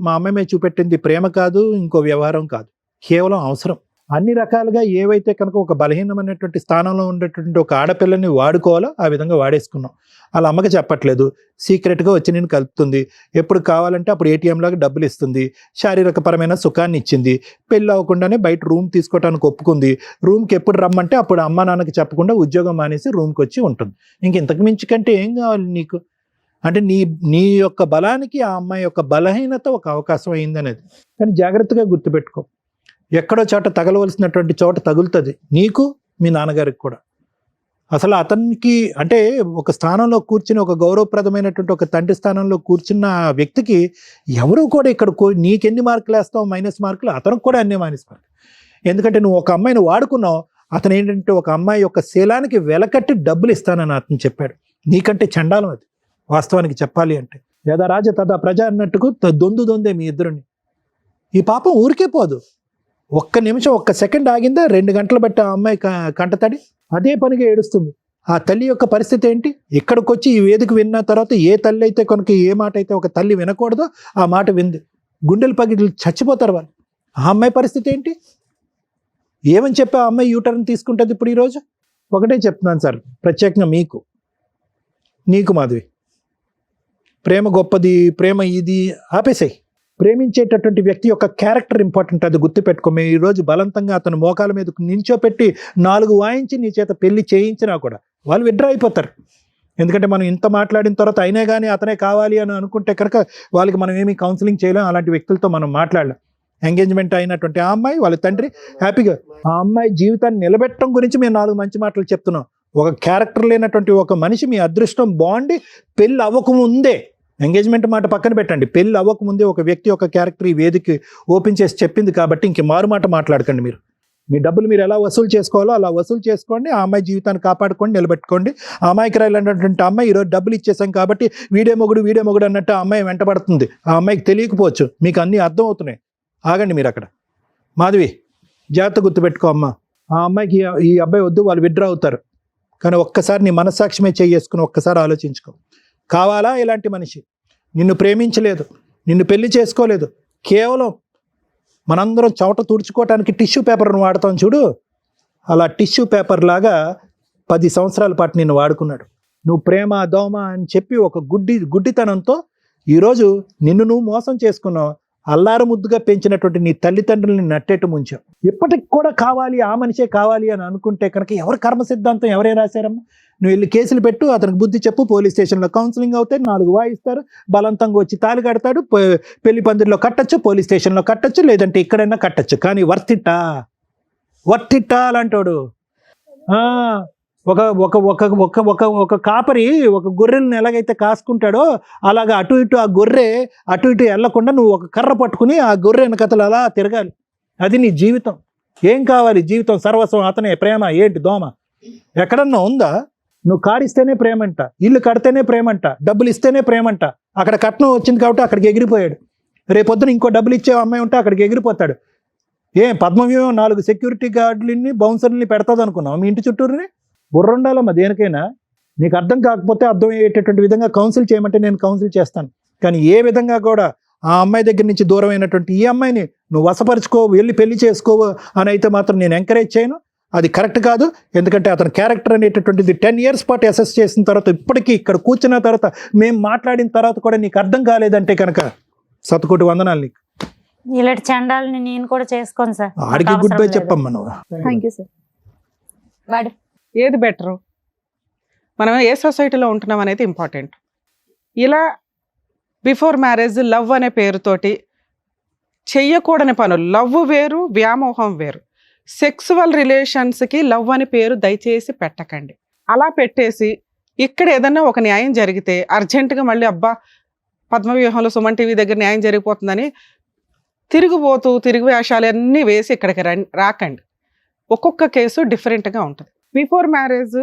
E: మా అమ్మాయి మీద చూపెట్టింది ప్రేమ కాదు, ఇంకో వ్యవహారం కాదు, కేవలం అవసరం. అన్ని రకాలుగా ఏవైతే కనుక ఒక బలహీనమైనటువంటి స్థానంలో ఉండేటువంటి ఒక ఆడపిల్లని వాడుకోవాలో ఆ విధంగా వాడేసుకున్నాం. వాళ్ళ అమ్మకి చెప్పట్లేదు, సీక్రెట్గా వచ్చి నేను కలుపుతుంది, ఎప్పుడు కావాలంటే అప్పుడు ATM లాగా డబ్బులు ఇస్తుంది, శారీరకపరమైన సుఖాన్ని ఇచ్చింది, పెళ్ళి అవ్వకుండానే బయట రూమ్ తీసుకోవడానికి ఒప్పుకుంది, రూమ్కి ఎప్పుడు రమ్మంటే అప్పుడు అమ్మా నాన్నకి చెప్పకుండా ఉద్యోగం మానేసి రూమ్కి వచ్చి ఉంటుంది. ఇంతకు మించి కంటే ఏం కావాలి నీకు? అంటే నీ యొక్క బలానికి ఆ అమ్మాయి యొక్క బలహీనత ఒక అవకాశం అయిందనేది. కానీ జాగ్రత్తగా గుర్తుపెట్టుకో, ఎక్కడో చోట తగలవలసినటువంటి చోట తగులుతుంది, నీకు మీ నాన్నగారికి కూడా. అసలు అతనికి అంటే ఒక స్థానంలో కూర్చుని, ఒక గౌరవప్రదమైనటువంటి ఒక తండ్రి స్థానంలో కూర్చున్న వ్యక్తికి ఎవరు కూడా ఇక్కడ నీకెన్ని మార్కులు వేస్తావు మైనస్ మార్కులు, అతనికి కూడా అన్ని మైనస్ మార్కులు. ఎందుకంటే నువ్వు ఒక అమ్మాయిని వాడుకున్నావు, అతను ఏంటంటే ఒక అమ్మాయి యొక్క శీలానికి వెలకట్టి డబ్బులు ఇస్తానని అతను చెప్పాడు. నీకంటే చండాలం అది వాస్తవానికి చెప్పాలి అంటే. యదా రాజ తదా ప్రజ అన్నట్టుకు దొందే మీ ఇద్దరుని. ఈ పాపం ఊరికే పోదు. ఒక్క నిమిషం, ఒక్క సెకండ్ ఆగిందా 2 గంటలు బట్టి ఆ అమ్మాయి కంటతడి అదే పనిగా ఏడుస్తుంది. ఆ తల్లి యొక్క పరిస్థితి ఏంటి? ఇక్కడికి వచ్చి ఈ వేదిక విన్న తర్వాత ఏ తల్లి అయితే కనుక ఏ మాట అయితే ఒక తల్లి వినకూడదో ఆ మాట వింది, గుండెలు పగిలి చచ్చిపోతారు వాళ్ళు. ఆ అమ్మాయి పరిస్థితి ఏంటి? ఏమని చెప్పి ఆ అమ్మాయి యూటర్న్ తీసుకుంటుంది ఇప్పుడు ఈరోజు? ఒకటే చెప్తున్నాను సార్, ప్రత్యేకంగా నీకు మాధవి, ప్రేమ గొప్పది, ప్రేమ ఇది ఆపేసాయి. ప్రేమించేటటువంటి వ్యక్తి యొక్క క్యారెక్టర్ ఇంపార్టెంట్, అది గుర్తుపెట్టుకో. మేము ఈరోజు బలవంతంగా అతను మోకాల మీద నించోపెట్టి 4 వాయించి నీ చేత పెళ్లి చేయించినా కూడా వాళ్ళు విడ్రా అయిపోతారు. ఎందుకంటే మనం ఇంత మాట్లాడిన తర్వాత అయినా కానీ అతనే కావాలి అని అనుకుంటే కనుక వాళ్ళకి మనం ఏమీ కౌన్సిలింగ్ చేయలేం. అలాంటి వ్యక్తులతో మనం మాట్లాడలేం. ఎంగేజ్మెంట్ అయినటువంటి ఆ అమ్మాయి, వాళ్ళ తండ్రి హ్యాపీగా ఆ అమ్మాయి జీవితాన్ని నిలబెట్టడం గురించి మేము 4 మంచి మాటలు చెప్తున్నాం. ఒక క్యారెక్టర్ లేనటువంటి ఒక మనిషి మీ అదృష్టం బాగుండి పెళ్ళి అవ్వకముందే, ఎంగేజ్మెంట్ మాట పక్కన పెట్టండి, పెళ్ళి అవ్వకముందే ఒక వ్యక్తి యొక్క క్యారెక్టర్ ఈ వేదిక ఓపెన్ చేసి చెప్పింది కాబట్టి ఇంక మారు మాట మాట్లాడకండి. మీరు మీ డబ్బులు మీరు ఎలా వసూలు చేసుకోవాలో అలా వసూలు చేసుకోండి. ఆ అమ్మాయి జీవితాన్ని కాపాడుకోండి, నిలబెట్టుకోండి. ఆ అమ్మాయికి రాయాలన్నటువంటి అమ్మాయి ఈరోజు డబ్బులు ఇచ్చేసాం కాబట్టి వీడే మొగుడు అన్నట్టు ఆ అమ్మాయి వెంటబడుతుంది. ఆ అమ్మాయికి తెలియకపోవచ్చు, మీకు అన్నీ అర్థం అవుతున్నాయి. ఆగండి మీరు అక్కడ. మాధవి, జాగ్రత్త గుర్తుపెట్టుకో అమ్మ, ఆ అమ్మాయికి ఈ అబ్బాయి వద్దు, వాళ్ళు విడ్రా అవుతారు. కానీ ఒక్కసారి నీ మనస్సాక్షిమే చేసుకుని ఒక్కసారి ఆలోచించుకో. కావాలా ఇలాంటి మనిషి? నిన్ను ప్రేమించలేదు, నిన్ను పెళ్లి చేసుకోలేదు, కేవలం మనందరం చవట తుడుచుకోవటానికి టిష్యూ పేపర్ను వాడతాం చూడు, అలా టిష్యూ పేపర్ లాగా 10 సంవత్సరాల పాటు నిన్ను వాడుకున్నాడు. నువ్వు ప్రేమ దోమ అని చెప్పి ఒక గుడ్డితనంతో ఈరోజు నిన్ను నువ్వు మోసం చేసుకున్నావు. అల్లారు ముద్దుగా పెంచినటువంటి నీ తల్లిదండ్రులని నట్టేట్టు ముంచావు. ఇప్పటికి కూడా కావాలి, ఆ మనిషే కావాలి అని అనుకుంటే కనుక ఎవరి కర్మ సిద్ధాంతం ఎవరే రాశారమ్మా? నువ్వు వెళ్ళి కేసులు పెట్టు, అతనికి బుద్ధి చెప్పు, పోలీస్ స్టేషన్లో కౌన్సిలింగ్ అవుతాయి, 4 వాయిస్తారు, బలవంతంగా వచ్చి తాళి కడతాడు, పెళ్లి పందిరిలో కట్టచ్చు, పోలీస్ స్టేషన్లో కట్టచ్చు, లేదంటే ఇక్కడైనా కట్టచ్చు. కానీ వర్తిట్టా అలాంటోడు. ఒక ఒక ఒక ఒక ఒక ఒక కాపరి ఒక గొర్రెలను ఎలాగైతే కాసుకుంటాడో అలాగా అటు ఇటు ఆ గొర్రె అటు ఇటు వెళ్ళకుండా నువ్వు ఒక కర్ర పట్టుకుని ఆ గొర్రె వెనకతలు అలా తిరగాలి. అది నీ జీవితం. ఏం కావాలి? జీవితం సర్వస్వం అతనే. ప్రేమ ఏంటి? దోమ ఎక్కడన్నా ఉందా? నువ్వు కారు ఇస్తేనే ప్రేమంట, ఇల్లు కడితేనే ప్రేమంట, డబ్బులు ఇస్తేనే ప్రేమంట. అక్కడ కట్నం వచ్చింది కాబట్టి అక్కడికి ఎగిరిపోయాడు. రేపొద్దున ఇంకో డబ్బులు ఇచ్చే అమ్మాయి ఉంటే అక్కడికి ఎగిరిపోతాడు. పద్మవ్యూహం 4 సెక్యూరిటీ గార్డులని బౌన్సర్ని పెడతాది అనుకున్నావు మీ ఇంటి చుట్టూరుని? బుర్రుండాలమ్మా దేనికైనా. నీకు అర్థం కాకపోతే అర్థం అయ్యేటటువంటి విధంగా కౌన్సిల్ చేయమంటే నేను కౌన్సిల్ చేస్తాను. కానీ ఏ విధంగా కూడా ఆ అమ్మాయి దగ్గర నుంచి దూరం అయినటువంటి ఈ అమ్మాయిని నువ్వు వశపరుచుకో, వెళ్ళి పెళ్లి చేసుకోవు అని అయితే మాత్రం నేను ఎంకరేజ్ చేయను. అది కరెక్ట్ కాదు. ఎందుకంటే అతని క్యారెక్టర్ అనేటటువంటిది 10 years పాటు అసెస్ చేసిన తర్వాత ఇప్పటికీ ఇక్కడ కూర్చున్న తర్వాత మేము మాట్లాడిన తర్వాత కూడా నీకు అర్థం కాలేదంటే కనుక శతకోటి వందనాలు నీకు.
G: ఇలాంటి చండాలని నేను కూడా చేసుకోను సార్.
E: ఆడికి గుడ్ బై చెప్పమ్మా నువ్వు.
B: Thank you sir. మేడం,
D: ఏది బెటరు? మనం ఏ సొసైటీలో ఉంటున్నాం అనేది ఇంపార్టెంట్. ఇలా బిఫోర్ మ్యారేజ్ లవ్ అనే పేరుతోటి చెయ్యకూడని పనులు, లవ్ వేరు, వ్యామోహం వేరు. సెక్సువల్ రిలేషన్స్కి లవ్ అని పేరు దయచేసి పెట్టకండి. అలా పెట్టేసి ఇక్కడ ఏదన్నా ఒక న్యాయం జరిగితే అర్జెంటుగా మళ్ళీ అబ్బా పద్మవ్యూహంలో సుమన్ టీవీ దగ్గర న్యాయం జరిగిపోతుందని తిరిగి వేషాలు అన్నీ వేసి ఇక్కడికి రాకండి. ఒక్కొక్క కేసు డిఫరెంట్గా ఉంటుంది. బిఫోర్ మ్యారేజ్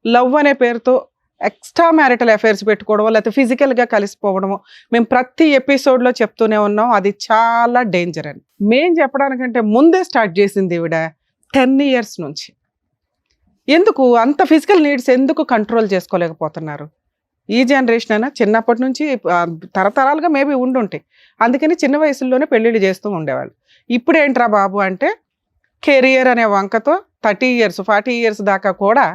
D: లవ్ అనే పేరుతో ఎక్స్ట్రా మ్యారిటల్ అఫైర్స్ పెట్టుకోవడమో లేకపోతే ఫిజికల్గా కలిసిపోవడమో మేము ప్రతి ఎపిసోడ్లో చెప్తూనే ఉన్నాం. అది చాలా డేంజర్ అని మేము చెప్పడానికంటే ముందే స్టార్ట్ చేసింది ఈవిడ 10 years నుంచి. ఎందుకు అంత ఫిజికల్ నీడ్స్ ఎందుకు కంట్రోల్ చేసుకోలేకపోతున్నారు? ఈ జనరేషన్ అయినా చిన్నప్పటి నుంచి తరతరాలుగా మేబీ ఉండుంటాయి. అందుకని చిన్న వయసుల్లోనే పెళ్ళిళ్ళు చేస్తూ ఉండేవాళ్ళు. ఇప్పుడు ఏంట్రా బాబు అంటే కెరియర్ అనే వంకతో 30 years 40 years దాకా కూడా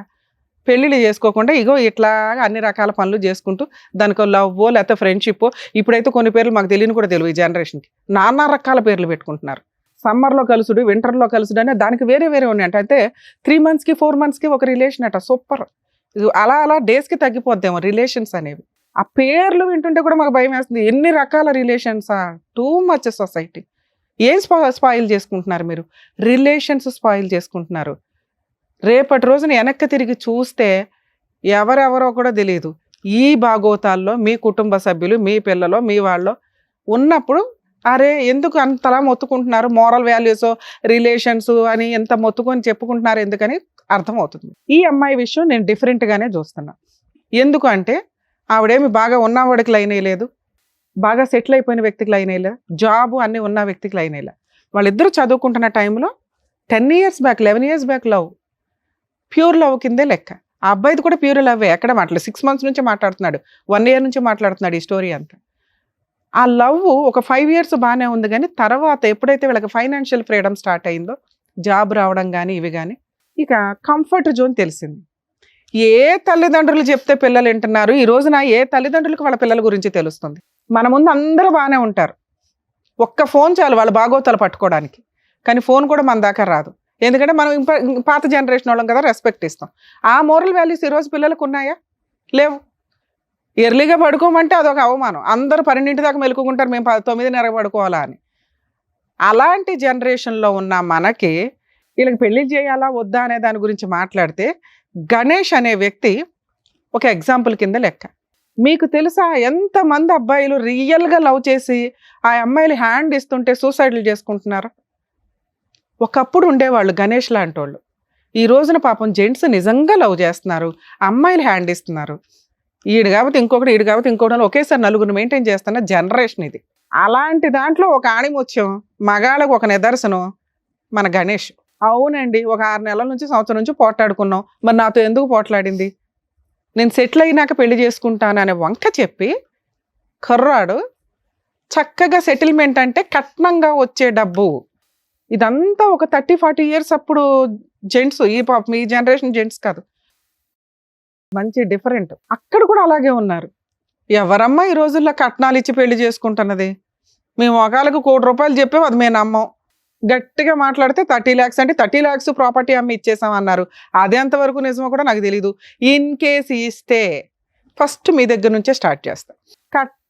D: పెళ్ళిళ్ళు చేసుకోకుండా ఇగో ఇట్లా అన్ని రకాల పనులు చేసుకుంటూ దానికో లవ్వో లేకపోతే ఫ్రెండ్షిప్పో, ఇప్పుడైతే కొన్ని పేర్లు మాకు తెలియని కూడా తెలియదు. ఈ జనరేషన్కి నానా రకాల పేర్లు పెట్టుకుంటున్నారు. సమ్మర్లో కలుసుడు, వింటర్లో కలుసుడు అనే దానికి వేరే ఉన్నాయంట. అయితే 3 monthsకి 4 monthsకి ఒక రిలేషన్ అట. సూపర్. అలా డేస్కి తగ్గిపోద్దేమో రిలేషన్స్ అనేవి. ఆ పేర్లు వింటుంటే కూడా మాకు భయం వేస్తుంది. ఎన్ని రకాల రిలేషన్సా? Too much society. ఏం స్పాయిల్ చేసుకుంటున్నారు మీరు? రిలేషన్స్ స్పాయిల్ చేసుకుంటున్నారు. రేపటి రోజున వెనక్కి తిరిగి చూస్తే ఎవరెవరో కూడా తెలియదు. ఈ భాగోతాల్లో మీ కుటుంబ సభ్యులు, మీ పిల్లలు, మీ వాళ్ళు ఉన్నప్పుడు అరే ఎందుకు అంతలా మొత్తుకుంటున్నారు? మోరల్ వాల్యూస్ రిలేషన్స్ అని ఎంత మొత్తుకొని చెప్పుకుంటున్నారు ఎందుకని అర్థమవుతుంది. ఈ అమ్మాయి విషయం నేను డిఫరెంట్గానే చూస్తున్నా. ఎందుకు అంటే ఆవిడేమి బాగా ఉన్నవాడికి లైన్ వేయలేదు, బాగా సెటిల్ అయిపోయిన వ్యక్తికి లైన్ వేయలేదు, జాబు అన్నీ ఉన్న వ్యక్తికి లైన్ వేయలేదు. వాళ్ళిద్దరూ చదువుకుంటున్న టైంలో 10 years back 11 years back love, pure love కిందే లెక్క. ఆ అబ్బాయిది కూడా ప్యూర్ లవ్వే. ఎక్కడ మాట్లాడు 6 months నుంచి మాట్లాడుతున్నాడు, 1 year నుంచి మాట్లాడుతున్నాడు ఈ స్టోరీ అంతా. ఆ లవ్ ఒక 5 years బాగానే ఉంది. కానీ తర్వాత ఎప్పుడైతే వీళ్ళకి ఫైనాన్షియల్ ఫ్రీడమ్ స్టార్ట్ అయిందో, జాబ్ రావడం కానీ ఇవి కానీ, ఇక కంఫర్ట్ జోన్ తెలిసింది. ఏ తల్లిదండ్రులు చెప్తే పిల్లలు వింటున్నారు, ఈ రోజున ఏ తల్లిదండ్రులకు వాళ్ళ పిల్లల గురించి తెలుస్తుంది. మన ముందు అందరూ బాగానే ఉంటారు, ఒక్క ఫోన్ చాలు వాళ్ళ బాగోతాలు పట్టుకోవడానికి. కానీ ఫోన్ కూడా మన దాకా రాదు, ఎందుకంటే మనం పాత జనరేషన్ వాళ్ళం కదా, రెస్పెక్ట్ ఇస్తాం. ఆ మోరల్ వాల్యూస్ ఈరోజు పిల్లలకు ఉన్నాయా? లేవు. ఎర్లీగా పడుకోమంటే అదొక అవమానం. అందరూ 12 దాకా మెలుకుంటారు, మేము 9:30 పడుకోవాలా అని. అలాంటి జనరేషన్లో ఉన్న మనకి వీళ్ళకి పెళ్లి చేయాలా వద్దా అనే దాని గురించి మాట్లాడితే గణేష్ అనే వ్యక్తి ఒక ఎగ్జాంపుల్ కింద లెక్క. మీకు తెలుసా ఎంతమంది అబ్బాయిలు రియల్గా లవ్ చేసి ఆ అమ్మాయిలు హ్యాండ్ ఇస్తుంటే సూసైడ్లు చేసుకుంటున్నారు? ఒకప్పుడు ఉండేవాళ్ళు గణేష్ లాంటి వాళ్ళు. ఈ రోజున పాపం జెంట్స్ నిజంగా లవ్ చేస్తున్నారు, అమ్మాయిలు హ్యాండ్ ఇస్తున్నారు. ఈడు కాబట్టి ఇంకొకటి, ఈడు కాబట్టి ఇంకొకటి, ఒకేసారి నలుగురు మెయింటైన్ చేస్తున్న జనరేషన్ ఇది. అలాంటి దాంట్లో ఒక ఆణిముత్యం, మగాళ్ళకు ఒక నిదర్శనం మన గణేష్. అవునండి, ఒక 6 నెలల నుంచి సంవత్సరం నుంచి పోట్లాడుకున్నాం, మరి నాతో ఎందుకు పోట్లాడింది, నేను సెటిల్ అయినాక పెళ్లి చేసుకుంటాను అనే వంక చెప్పి కర్రాడు చక్కగా సెటిల్మెంట్ అంటే కట్నంగా వచ్చే డబ్బు. ఇదంతా ఒక 30-40 ఇయర్స్ అప్పుడు జెంట్స్, ఈ జనరేషన్ జెంట్స్ కాదు, మంచి డిఫరెంట్. అక్కడ కూడా అలాగే ఉన్నారు. ఎవరమ్మా ఈ రోజుల్లో కట్నాలు ఇచ్చి పెళ్లి చేసుకుంటున్నది? మేము ఒకళ్ళకు ₹1,00,00,000 చెప్పాము, అది మేము నమ్మం. గట్టిగా మాట్లాడితే 30 lakhs అంటే 30 lakhs ప్రాపర్టీ అమ్మి ఇచ్చేసామన్నారు. అది ఎంతవరకు నిజమో కూడా నాకు తెలీదు. ఇన్ కేసు ఇస్తే ఫస్ట్ మీ దగ్గర నుంచే స్టార్ట్ చేస్తాం.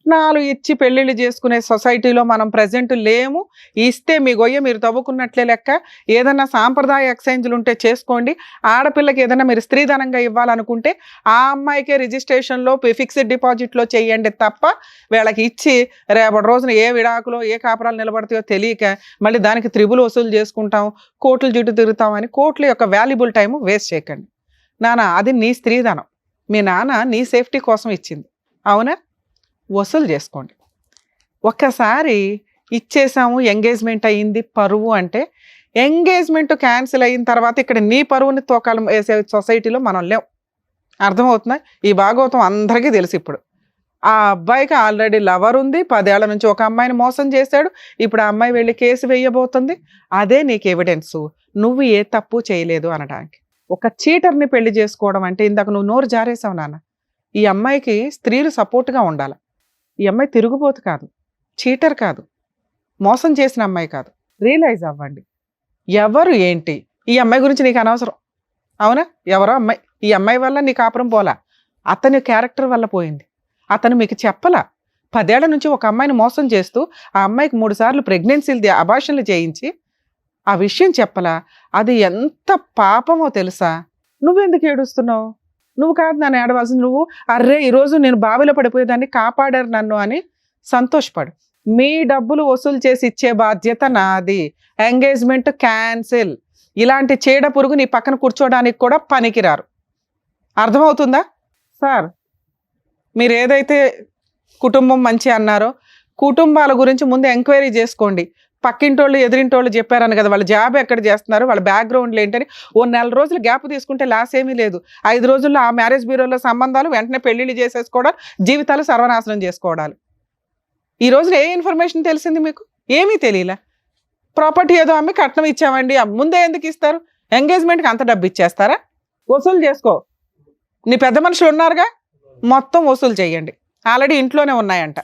D: కట్నాలు ఇచ్చి పెళ్ళిళ్ళు చేసుకునే సొసైటీలో మనం ప్రజెంట్ లేము. ఇస్తే మీ గొయ్య మీరు తవ్వుకున్నట్లే లెక్క. ఏదన్నా సాంప్రదాయ ఎక్స్చేంజ్లు ఉంటే చేసుకోండి. ఆడపిల్లకి ఏదైనా మీరు స్త్రీధనంగా ఇవ్వాలనుకుంటే ఆ అమ్మాయికే రిజిస్ట్రేషన్లో ఫిక్స్డ్ డిపాజిట్లో చేయండి తప్ప వీళ్ళకి ఇచ్చి రేపటి రోజున ఏ విడాకులో ఏ కాపురాలు నిలబడతాయో తెలియక మళ్ళీ దానికి త్రిబుల్ వసూలు చేసుకుంటాం, కోర్టుల చుట్టూ తిరుగుతామని కోర్టుల యొక్క వాల్యుబుల్ టైం వేస్ట్ చేయకండి. నాన్న అది నీ స్త్రీధనం, మీ నాన్న నీ సేఫ్టీ కోసం ఇచ్చింది, అవునా? వసూలు చేసుకోండి. ఒక్కసారి ఇచ్చేసాము, ఎంగేజ్మెంట్ అయ్యింది, పరువు అంటే ఎంగేజ్మెంట్ క్యాన్సిల్ అయిన తర్వాత ఇక్కడ నీ పరువుని తోకాలు వేసే సొసైటీలో మనం లేవు. అర్థమవుతుందా? ఈ భాగవతం అందరికీ తెలుసు. ఇప్పుడు ఆ అబ్బాయికి ఆల్రెడీ లవర్ ఉంది, 10 ఏళ్ల నుంచి ఒక అమ్మాయిని మోసం చేశాడు. ఇప్పుడు ఆ అమ్మాయి వెళ్ళి కేసు వేయబోతుంది. అదే నీకు ఎవిడెన్సు నువ్వు ఏ తప్పు చేయలేదు అనడానికి. ఒక చీటర్ని పెళ్లి చేసుకోవడం అంటే, ఇందాక నువ్వు నోరు జారేసావు నాన్న, ఈ అమ్మాయికి స్త్రీలు సపోర్ట్గా ఉండాలి. ఈ అమ్మాయి తిరుగుబోతు కాదు, చీటర్ కాదు, మోసం చేసిన అమ్మాయి కాదు. రియలైజ్ అవ్వండి ఎవరు ఏంటి. ఈ అమ్మాయి గురించి నీకు అనవసరం, అవునా? ఎవరో అమ్మాయి, ఈ అమ్మాయి వల్ల నీ కాపురం పోలా, అతని క్యారెక్టర్ వల్ల పోయింది. అతను మీకు చెప్పలా. 10 ఏళ్ల నుంచి ఒక అమ్మాయిని మోసం చేస్తూ ఆ అమ్మాయికి 3 సార్లు ప్రెగ్నెన్సీలు అబార్షన్లు చేయించి ఆ విషయం చెప్పలా. అది ఎంత పాపమో తెలుసా? నువ్వెందుకు ఏడుస్తున్నావు? నువ్వు కాదు నన్ను ఏడవలసింది. నువ్వు అర్రే ఈరోజు నేను బావిలో పడిపోయేదాన్ని, కాపాడారు నన్ను అని సంతోషపడు. మీ డబ్బులు వసూలు చేసి ఇచ్చే బాధ్యత నాది. Engagement cancel. ఇలాంటి చీడ పురుగు నీ పక్కన కూర్చోడానికి కూడా పనికిరారు. అర్థమవుతుందా? సార్, మీరు ఏదైతే కుటుంబం మంచి అన్నారో కుటుంబాల గురించి ముందు ఎంక్వైరీ చేసుకోండి. పక్కింటోళ్ళు ఎదిరింటోళ్ళు చెప్పారని కదా, వాళ్ళ జాబ్ ఎక్కడ చేస్తున్నారు, వాళ్ళ బ్యాక్గ్రౌండ్లు ఏంటని ఓ 4 రోజులు గ్యాప్ తీసుకుంటే లాస్ ఏమీ లేదు. 5 రోజుల్లో ఆ మ్యారేజ్ బ్యూరోలో సంబంధాలు, వెంటనే పెళ్లిళ్ళు చేసేసుకోవడాలు, జీవితాలు సర్వనాశనం చేసుకోవడాలు. ఈ రోజున ఏ ఇన్ఫర్మేషన్ తెలిసింది మీకు? ఏమీ తెలియలే. ప్రాపర్టీ ఏదో అమ్మి కట్నం ఇచ్చామండి, ముందే ఎందుకు ఇస్తారు? ఎంగేజ్మెంట్కి అంత డబ్బు ఇచ్చేస్తారా? వసూలు చేసుకో. నీ పెద్ద మనుషులు ఉన్నారుగా, మొత్తం వసూలు చేయండి. ఆల్రెడీ ఇంట్లోనే ఉన్నాయంట.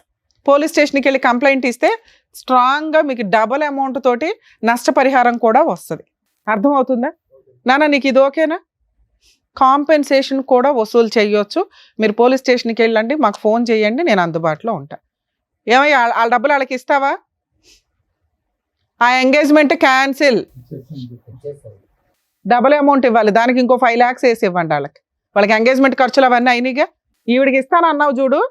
D: పోలీస్ స్టేషన్కి వెళ్ళి కంప్లైంట్ ఇస్తే స్ట్రాంగ్గా మీకు డబుల్ అమౌంట్ తోటి నష్టపరిహారం కూడా వస్తుంది. అర్థమవుతుందా నాన్న? నీకు ఇది ఓకేనా? కాంపెన్సేషన్ కూడా వసూలు చేయొచ్చు. మీరు పోలీస్ స్టేషన్కి వెళ్ళండి, మాకు ఫోన్ చేయండి, నేను అందుబాటులో ఉంటా. ఏమయ్యా వాళ్ళ డబ్బులు వాళ్ళకి ఇస్తావా? ఆ ఎంగేజ్మెంట్ క్యాన్సిల్, డబుల్ అమౌంట్ ఇవ్వాలి, దానికి ఇంకో 5 lakhs వేసి ఇవ్వండి వాళ్ళకి. వాళ్ళకి ఎంగేజ్మెంట్ ఖర్చులు అవన్నీ అయినాయిగా. ఈవిడికి ఇస్తాను అన్నావు చూడు,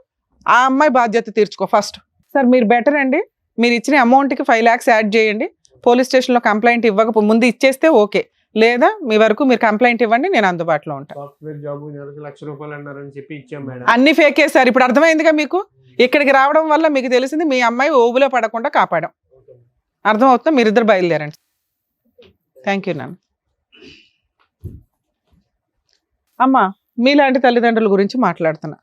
D: ఆ అమ్మాయి బాధ్యత తీర్చుకో ఫస్ట్. సార్ మీరు బెటర్ అండి, మీరు ఇచ్చిన అమౌంట్కి 5 lakhs యాడ్ చేయండి. పోలీస్ స్టేషన్లో కంప్లైంట్ ఇవ్వక ముందు ఇచ్చేస్తే ఓకే, లేదా మీ వరకు మీరు కంప్లైంట్ ఇవ్వండి, నేను అందుబాటులో ఉంటాను.
J: సాఫ్ట్వేర్ జాబ్ ₹1,00,000 అన్నారని చెప్పి ఇచ్చాం మేడం.
D: అన్ని ఫేకే సార్. ఇప్పుడు అర్థమైందిగా మీకు. ఇక్కడికి రావడం వల్ల మీకు తెలిసింది మీ అమ్మాయి ఓబులో పడకుండా కాపాడాం. అర్థమవుతుందా? మీరిద్దరు బయలుదేరండి. థ్యాంక్ యూ నాన్న. అమ్మా, మీలాంటి తల్లిదండ్రుల గురించి మాట్లాడుతున్నా.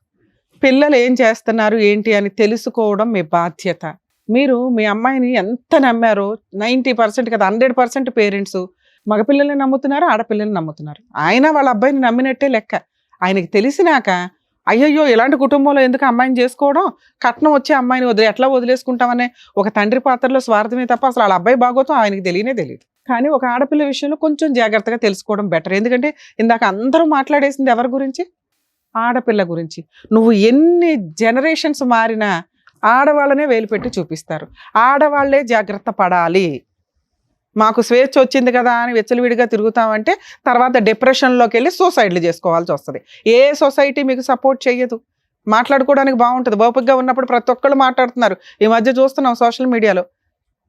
D: పిల్లలు ఏం చేస్తున్నారు ఏంటి అని తెలుసుకోవడం మీ బాధ్యత. మీరు మీ అమ్మాయిని ఎంత నమ్మారో 90% కదా 100% పేరెంట్స్ మగపిల్లల్ని నమ్ముతున్నారు, ఆడపిల్లల్ని నమ్ముతున్నారు. ఆయన వాళ్ళ అబ్బాయిని నమ్మినట్టే లెక్క. ఆయనకి తెలిసినాక అయ్యయ్యో ఇలాంటి కుటుంబంలో ఎందుకు అమ్మాయిని చేసుకోవడం, కట్నం వచ్చే అమ్మాయిని ఎట్లా వదిలేసుకుంటామనే ఒక తండ్రి పాత్రలో స్వార్థమే తప్ప అసలు వాళ్ళ అబ్బాయి బాగోతం ఆయనకి తెలియదు. కానీ ఒక ఆడపిల్ల విషయంలో కొంచెం జాగ్రత్తగా తెలుసుకోవడం బెటర్. ఎందుకంటే ఇందాక అందరూ మాట్లాడేసింది ఎవరి గురించి? ఆడపిల్ల గురించి. నువ్వు ఎన్ని జనరేషన్స్ మారినా ఆడవాళ్ళనే వేలు పెట్టి చూపిస్తారు. ఆడవాళ్లే జాగ్రత్త పడాలి. మాకు స్వేచ్ఛ వచ్చింది కదా అని వెచ్చలవిడిగా తిరుగుతామంటే తర్వాత డిప్రెషన్లోకి వెళ్ళి సూసైడ్లు చేసుకోవాల్సి వస్తుంది. ఏ సొసైటీ మీకు సపోర్ట్ చేయదు. మాట్లాడుకోవడానికి బాగుంటుంది, ఓపికగా ఉన్నప్పుడు ప్రతి ఒక్కళ్ళు మాట్లాడుతున్నారు. ఈ మధ్య చూస్తున్నాం సోషల్ మీడియాలో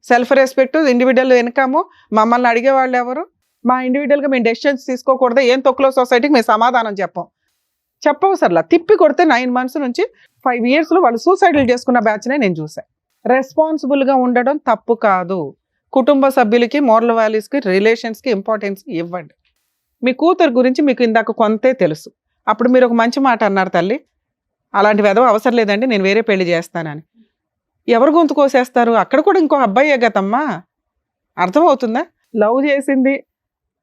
D: సెల్ఫ్ రెస్పెక్ట్, ఇండివిజువల్ ఇన్కమ్. మమ్మల్ని అడిగే వాళ్ళు ఎవరు? మా ఇండివిజువల్గా మేము డెసిషన్స్ తీసుకోకూడదు, ఏం తొక్కులో సొసైటీకి మేము సమాధానం చెప్పవసర్లా. తిప్పి కొడితే 9 months నుంచి 5 yearsలో వాళ్ళు సూసైడ్లు చేసుకున్న బ్యాచ్నే నేను చూసాను. రెస్పాన్సిబుల్గా ఉండడం తప్పు కాదు. కుటుంబ సభ్యులకి, మోరల్ వాల్యూస్కి, రిలేషన్స్కి ఇంపార్టెన్స్ ఇవ్వండి. మీ కూతురు గురించి మీకు ఇందాక కొంతే తెలుసు. అప్పుడు మీరు ఒక మంచి మాట అన్నారు, తల్లి అలాంటి వెధవ అవసరం లేదండి, నేను వేరే పెళ్లి చేస్తానని. ఎవరు గొంతు కోసేస్తారు? అక్కడ కూడా ఇంకో అబ్బాయే గతమ్మా. అర్థమవుతుందా? లవ్ చేసింది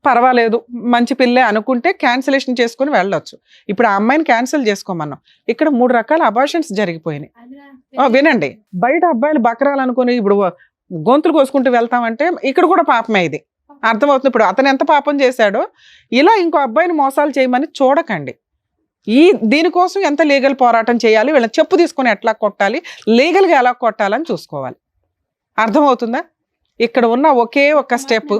D: పర్వాలేదు, మంచి పిల్లే అనుకుంటే క్యాన్సిలేషన్ చేసుకుని వెళ్ళొచ్చు. ఇప్పుడు ఆ అమ్మాయిని క్యాన్సిల్ చేసుకోమన్నాం. ఇక్కడ 3 రకాల అబార్షన్స్ జరిగిపోయినాయి. వినండి, బయట అబ్బాయిలు బకరాలనుకుని ఇప్పుడు గొంతులు కోసుకుంటూ వెళ్తామంటే ఇక్కడ కూడా పాపమే. ఇది అర్థమవుతుంది. ఇప్పుడు అతను ఎంత పాపం చేశాడో ఇలా ఇంకో అబ్బాయిని మోసాలు చేయమని చూడకండి. దీనికోసం ఎంత లీగల్ పోరాటం చేయాలి, వీళ్ళని చెప్పు తీసుకొని ఎట్లా కొట్టాలి, లీగల్గా ఎలా కొట్టాలని చూసుకోవాలి. అర్థమవుతుందా? ఇక్కడ ఉన్న ఒకే ఒక్క స్టెప్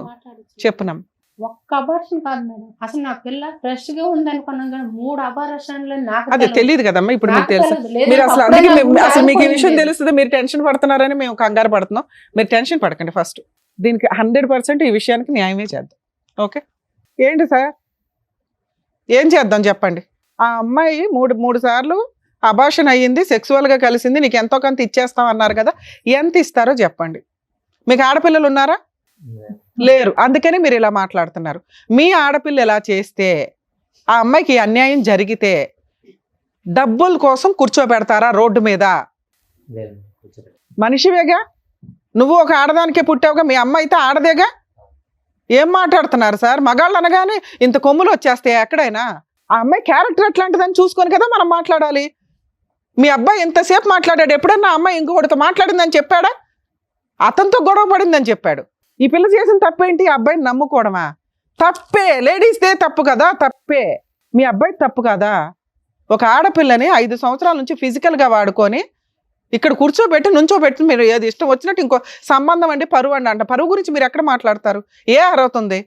D: చెప్పున్నాం.
F: ఒక్క అబార్షన్ కాదు మేడం, అసలు నా పిల్ల ఫ్రెష్ గా ఉంది అనుకున్నాం కానీ 3 అబార్షన్లు నాకు
D: అదే తెలియదు కదమ్మా. ఇప్పుడు మీకు తెలుసు, మీరు అసలు అందుకే అసలు మీకు ఈ విషయం తెలుస్తుంది. మీరు టెన్షన్ పడుతున్నారని మేము కంగారు పడుతున్నాం. మీరు టెన్షన్ పడకండి. ఫస్ట్ దీనికి 100% ఈ విషయానికి న్యాయమే చేద్దాం. ఓకే, ఏంటి సార్ ఏం చేద్దాం చెప్పండి. ఆ అమ్మాయి 3 సార్లు అబార్షన్ అయ్యింది, సెక్సువల్గా కలిసింది, నీకు ఎంతో కొంత ఇచ్చేస్తాం అన్నారు కదా, ఎంత ఇస్తారో చెప్పండి. మీకు ఆడపిల్లలు ఉన్నారా? లేరు. అందుకని మీరు ఇలా మాట్లాడుతున్నారు. మీ ఆడపిల్ల ఎలా చేస్తే ఆ అమ్మాయికి అన్యాయం జరిగితే డబ్బుల కోసం కూర్చోబెడతారా రోడ్డు మీద? మనిషివేగా నువ్వు, ఒక ఆడదానికే పుట్టావుగా, మీ అమ్మ అయితే ఆడదేగా. ఏం మాట్లాడుతున్నారు సార్? మగాళ్ళు అనగానే ఇంత కొమ్ములు వచ్చేస్తాయి ఎక్కడైనా? ఆ అమ్మాయి క్యారెక్టర్ ఎట్లాంటిదని చూసుకొని కదా మనం మాట్లాడాలి. మీ అబ్బాయి ఎంతసేపు మాట్లాడాడు? ఎప్పుడన్నా అమ్మాయి ఇంకొకటితో మాట్లాడిందని చెప్పాడా? అతనితో గొడవ పడిందని చెప్పాడు. ఈ పిల్ల చేసిన తప్పేంటి? అబ్బాయిని నమ్ముకోవడమా? తప్పే. లేడీస్దే తప్పు కదా, తప్పే. మీ అబ్బాయి తప్పు కదా. ఒక ఆడపిల్లని 5 సంవత్సరాల నుంచి ఫిజికల్గా వాడుకొని ఇక్కడ కూర్చోబెట్టి నుంచోబెట్టి మీరు ఏది ఇష్టం వచ్చినట్టు ఇంకో సంబంధం అండి, పరువు అంట. పరువు గురించి మీరు ఎక్కడ మాట్లాడతారు? ఏ అర్హత ఉంది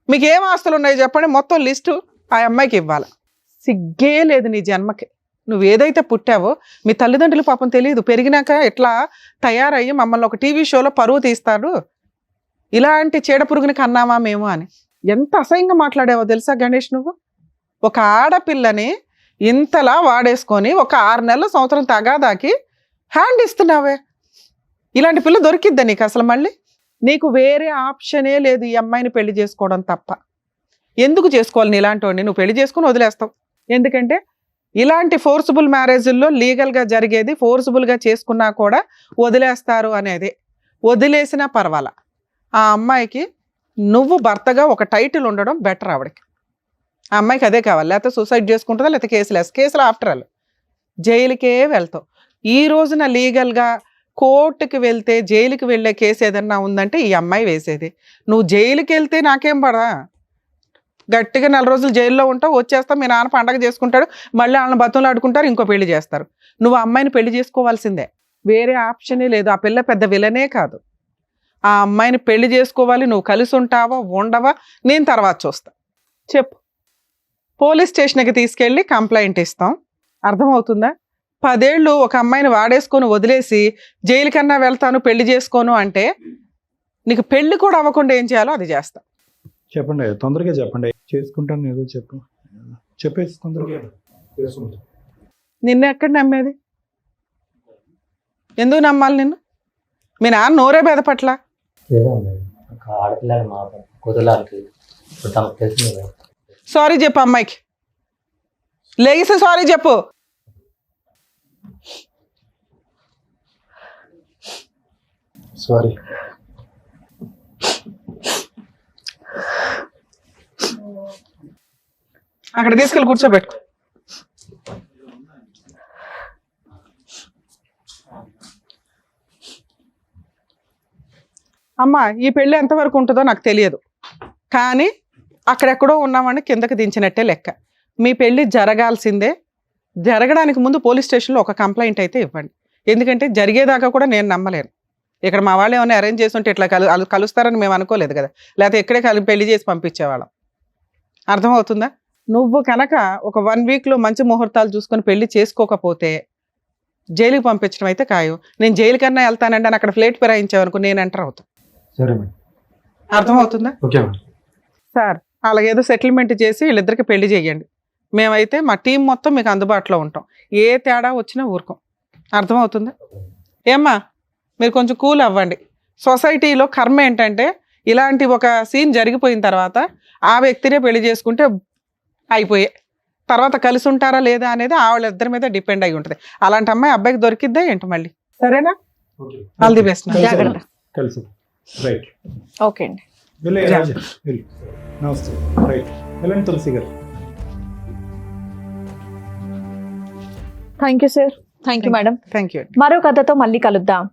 D: మీకు? ఏం ఆస్తులు ఉన్నాయో చెప్పండి, మొత్తం లిస్టు ఆ అమ్మాయికి ఇవ్వాలి. సిగ్గే లేదు నీ జన్మకి. నువ్వు ఏదైతే పుట్టావో మీ తల్లిదండ్రులు పాపం తెలియదు, పెరిగినాక ఎట్లా తయారయ్యి మమ్మల్ని ఒక టీవీ షోలో పరువు తీస్తాడు, ఇలాంటి చీడ పురుగుని కన్నామా మేము అని. ఎంత అసహ్యంగా మాట్లాడావో తెలుసా గణేష్ నువ్వు? ఒక ఆడపిల్లని ఇంతలా వాడేసుకొని ఒక 6 నెలల సంవత్సరం తగాదాకి హ్యాండ్ ఇస్తున్నావే. ఇలాంటి పిల్ల దొరికిద్దా నీకు అసలు? మళ్ళీ నీకు వేరే ఆప్షనే లేదు ఈ అమ్మాయిని పెళ్లి చేసుకోవడం తప్ప. ఎందుకు చేసుకోవాలి? నీ ఇలాంటి వాడిని నువ్వు పెళ్లి చేసుకుని వదిలేస్తావు. ఎందుకంటే ఇలాంటి ఫోర్సిబుల్ మ్యారేజ్ల్లో లీగల్గా జరిగేది, ఫోర్సిబుల్గా చేసుకున్నా కూడా వదిలేస్తారు అనేది. వదిలేసినా పర్వాలా, ఆ అమ్మాయికి నువ్వు భర్తగా ఒక టైటిల్ ఉండడం బెటర్. ఆవిడకి ఆ అమ్మాయికి అదే కావాలి. లేకపోతే సూసైడ్ చేసుకుంటుందా, లేకపోతే కేసులు ఆఫ్టర్ ఆల్ జైలుకే వెళ్తావు. ఈ రోజున లీగల్గా కోర్టుకి వెళ్తే జైలుకి వెళ్ళే కేసు ఏదన్నా ఉందంటే ఈ అమ్మాయి వేసేది. నువ్వు జైలుకి వెళ్తే నాకేం పడా, గట్టిగా 4 రోజులు జైల్లో ఉంటావు, వచ్చేస్తావు, మీ నాన్న పండగ చేసుకుంటాడు, మళ్ళీ వాళ్ళని బతులు ఆడుకుంటారు, ఇంకో పెళ్లి చేస్తారు. నువ్వు అమ్మాయిని పెళ్లి చేసుకోవాల్సిందే, వేరే ఆప్షనే లేదు. ఆ పిల్ల పెద్ద విలనే కాదు. ఆ అమ్మాయిని పెళ్లి చేసుకోవాలి. నువ్వు కలిసి ఉంటావా ఉండవా నేను తర్వాత చూస్తా. చెప్పు, పోలీస్ స్టేషన్కి తీసుకెళ్ళి కంప్లైంట్ ఇస్తాం. అర్థమవుతుందా? 10 ఏళ్ళు ఒక అమ్మాయిని వాడేసుకొని వదిలేసి జైలు కన్నా వెళ్తాను పెళ్లి చేసుకోను అంటే నీకు పెళ్లి కూడా అవ్వకుండా ఏం చేయాలో అది చేస్తా.
E: చెప్పండి, తొందరగా చెప్పండి. చేసుకుంటాను ఏదో చెప్పేసి తొందరగా.
D: నిన్ను ఎక్కడ నమ్మేది? ఎందుకు నమ్మాలి నిన్ను? మీ నాన్న నోరే బెదపట్ల. సారీ చెప్పు అమ్మాయికి, లేగిస్తే సారీ చెప్పు.
H: సారీ.
D: అక్కడ తీసుకెళ్ళి కూర్చోబెట్టు. అమ్మా ఈ పెళ్ళి ఎంతవరకు ఉంటుందో నాకు తెలియదు, కానీ అక్కడెక్కడో ఉన్నామని కిందకి దించినట్టే లెక్క. మీ పెళ్ళి జరగాల్సిందే. జరగడానికి ముందు పోలీస్ స్టేషన్లో ఒక కంప్లైంట్ అయితే ఇవ్వండి. ఎందుకంటే జరిగేదాకా కూడా నేను నమ్మలేను. ఇక్కడ మా వాళ్ళు ఏమైనా అరేంజ్ చేసి ఉంటే ఇట్లా కలుస్తారని మేము అనుకోలేదు కదా, లేకపోతే ఇక్కడే పెళ్లి చేసి పంపించేవాళ్ళం. అర్థమవుతుందా? నువ్వు కనుక ఒక 1 వీక్లో మంచి ముహూర్తాలు చూసుకొని పెళ్లి చేసుకోకపోతే జైలుకి పంపించడం అయితే ఖాయం. నేను జైలు కన్నా వెళ్తానంటే అక్కడ ఫ్లేట్ ఫిరాయించావనుకో నేను ఎంటర్ అవుతాను.
H: సరే మేడం.
D: అర్థమవుతుందా?
H: Okay madam.
D: సార్ అలాగేదో సెటిల్మెంట్ చేసి వీళ్ళిద్దరికి పెళ్లి చేయండి. మేమైతే మా టీం మొత్తం మీకు అందుబాటులో ఉంటాం. ఏ తేడా వచ్చినా ఊరుకోం. అర్థమవుతుందా? ఏమ్మా మీరు కొంచెం కూల్ అవ్వండి. సొసైటీలో కర్మ ఏంటంటే ఇలాంటి ఒక సీన్ జరిగిపోయిన తర్వాత ఆ వ్యక్తినే పెళ్లి చేసుకుంటే అయిపోయే, తర్వాత కలిసి ఉంటారా లేదా అనేది వాళ్ళిద్దరి మీద డిపెండ్ అయి ఉంటుంది. అలాంటి అమ్మాయి అబ్బాయికి దొరికిద్దా ఏంటి మళ్ళీ? సరేనా? All the best.
B: జాగ్రత్త.
E: కలిసి రైట్.
B: ఓకే అండి.
E: నమస్తే. రైట్, వెళ్ళండి తులసి గారు.
B: Thank you sir. Thank you madam.
D: Thank you.
B: మరో కథతో మళ్ళీ కలుద్దాం.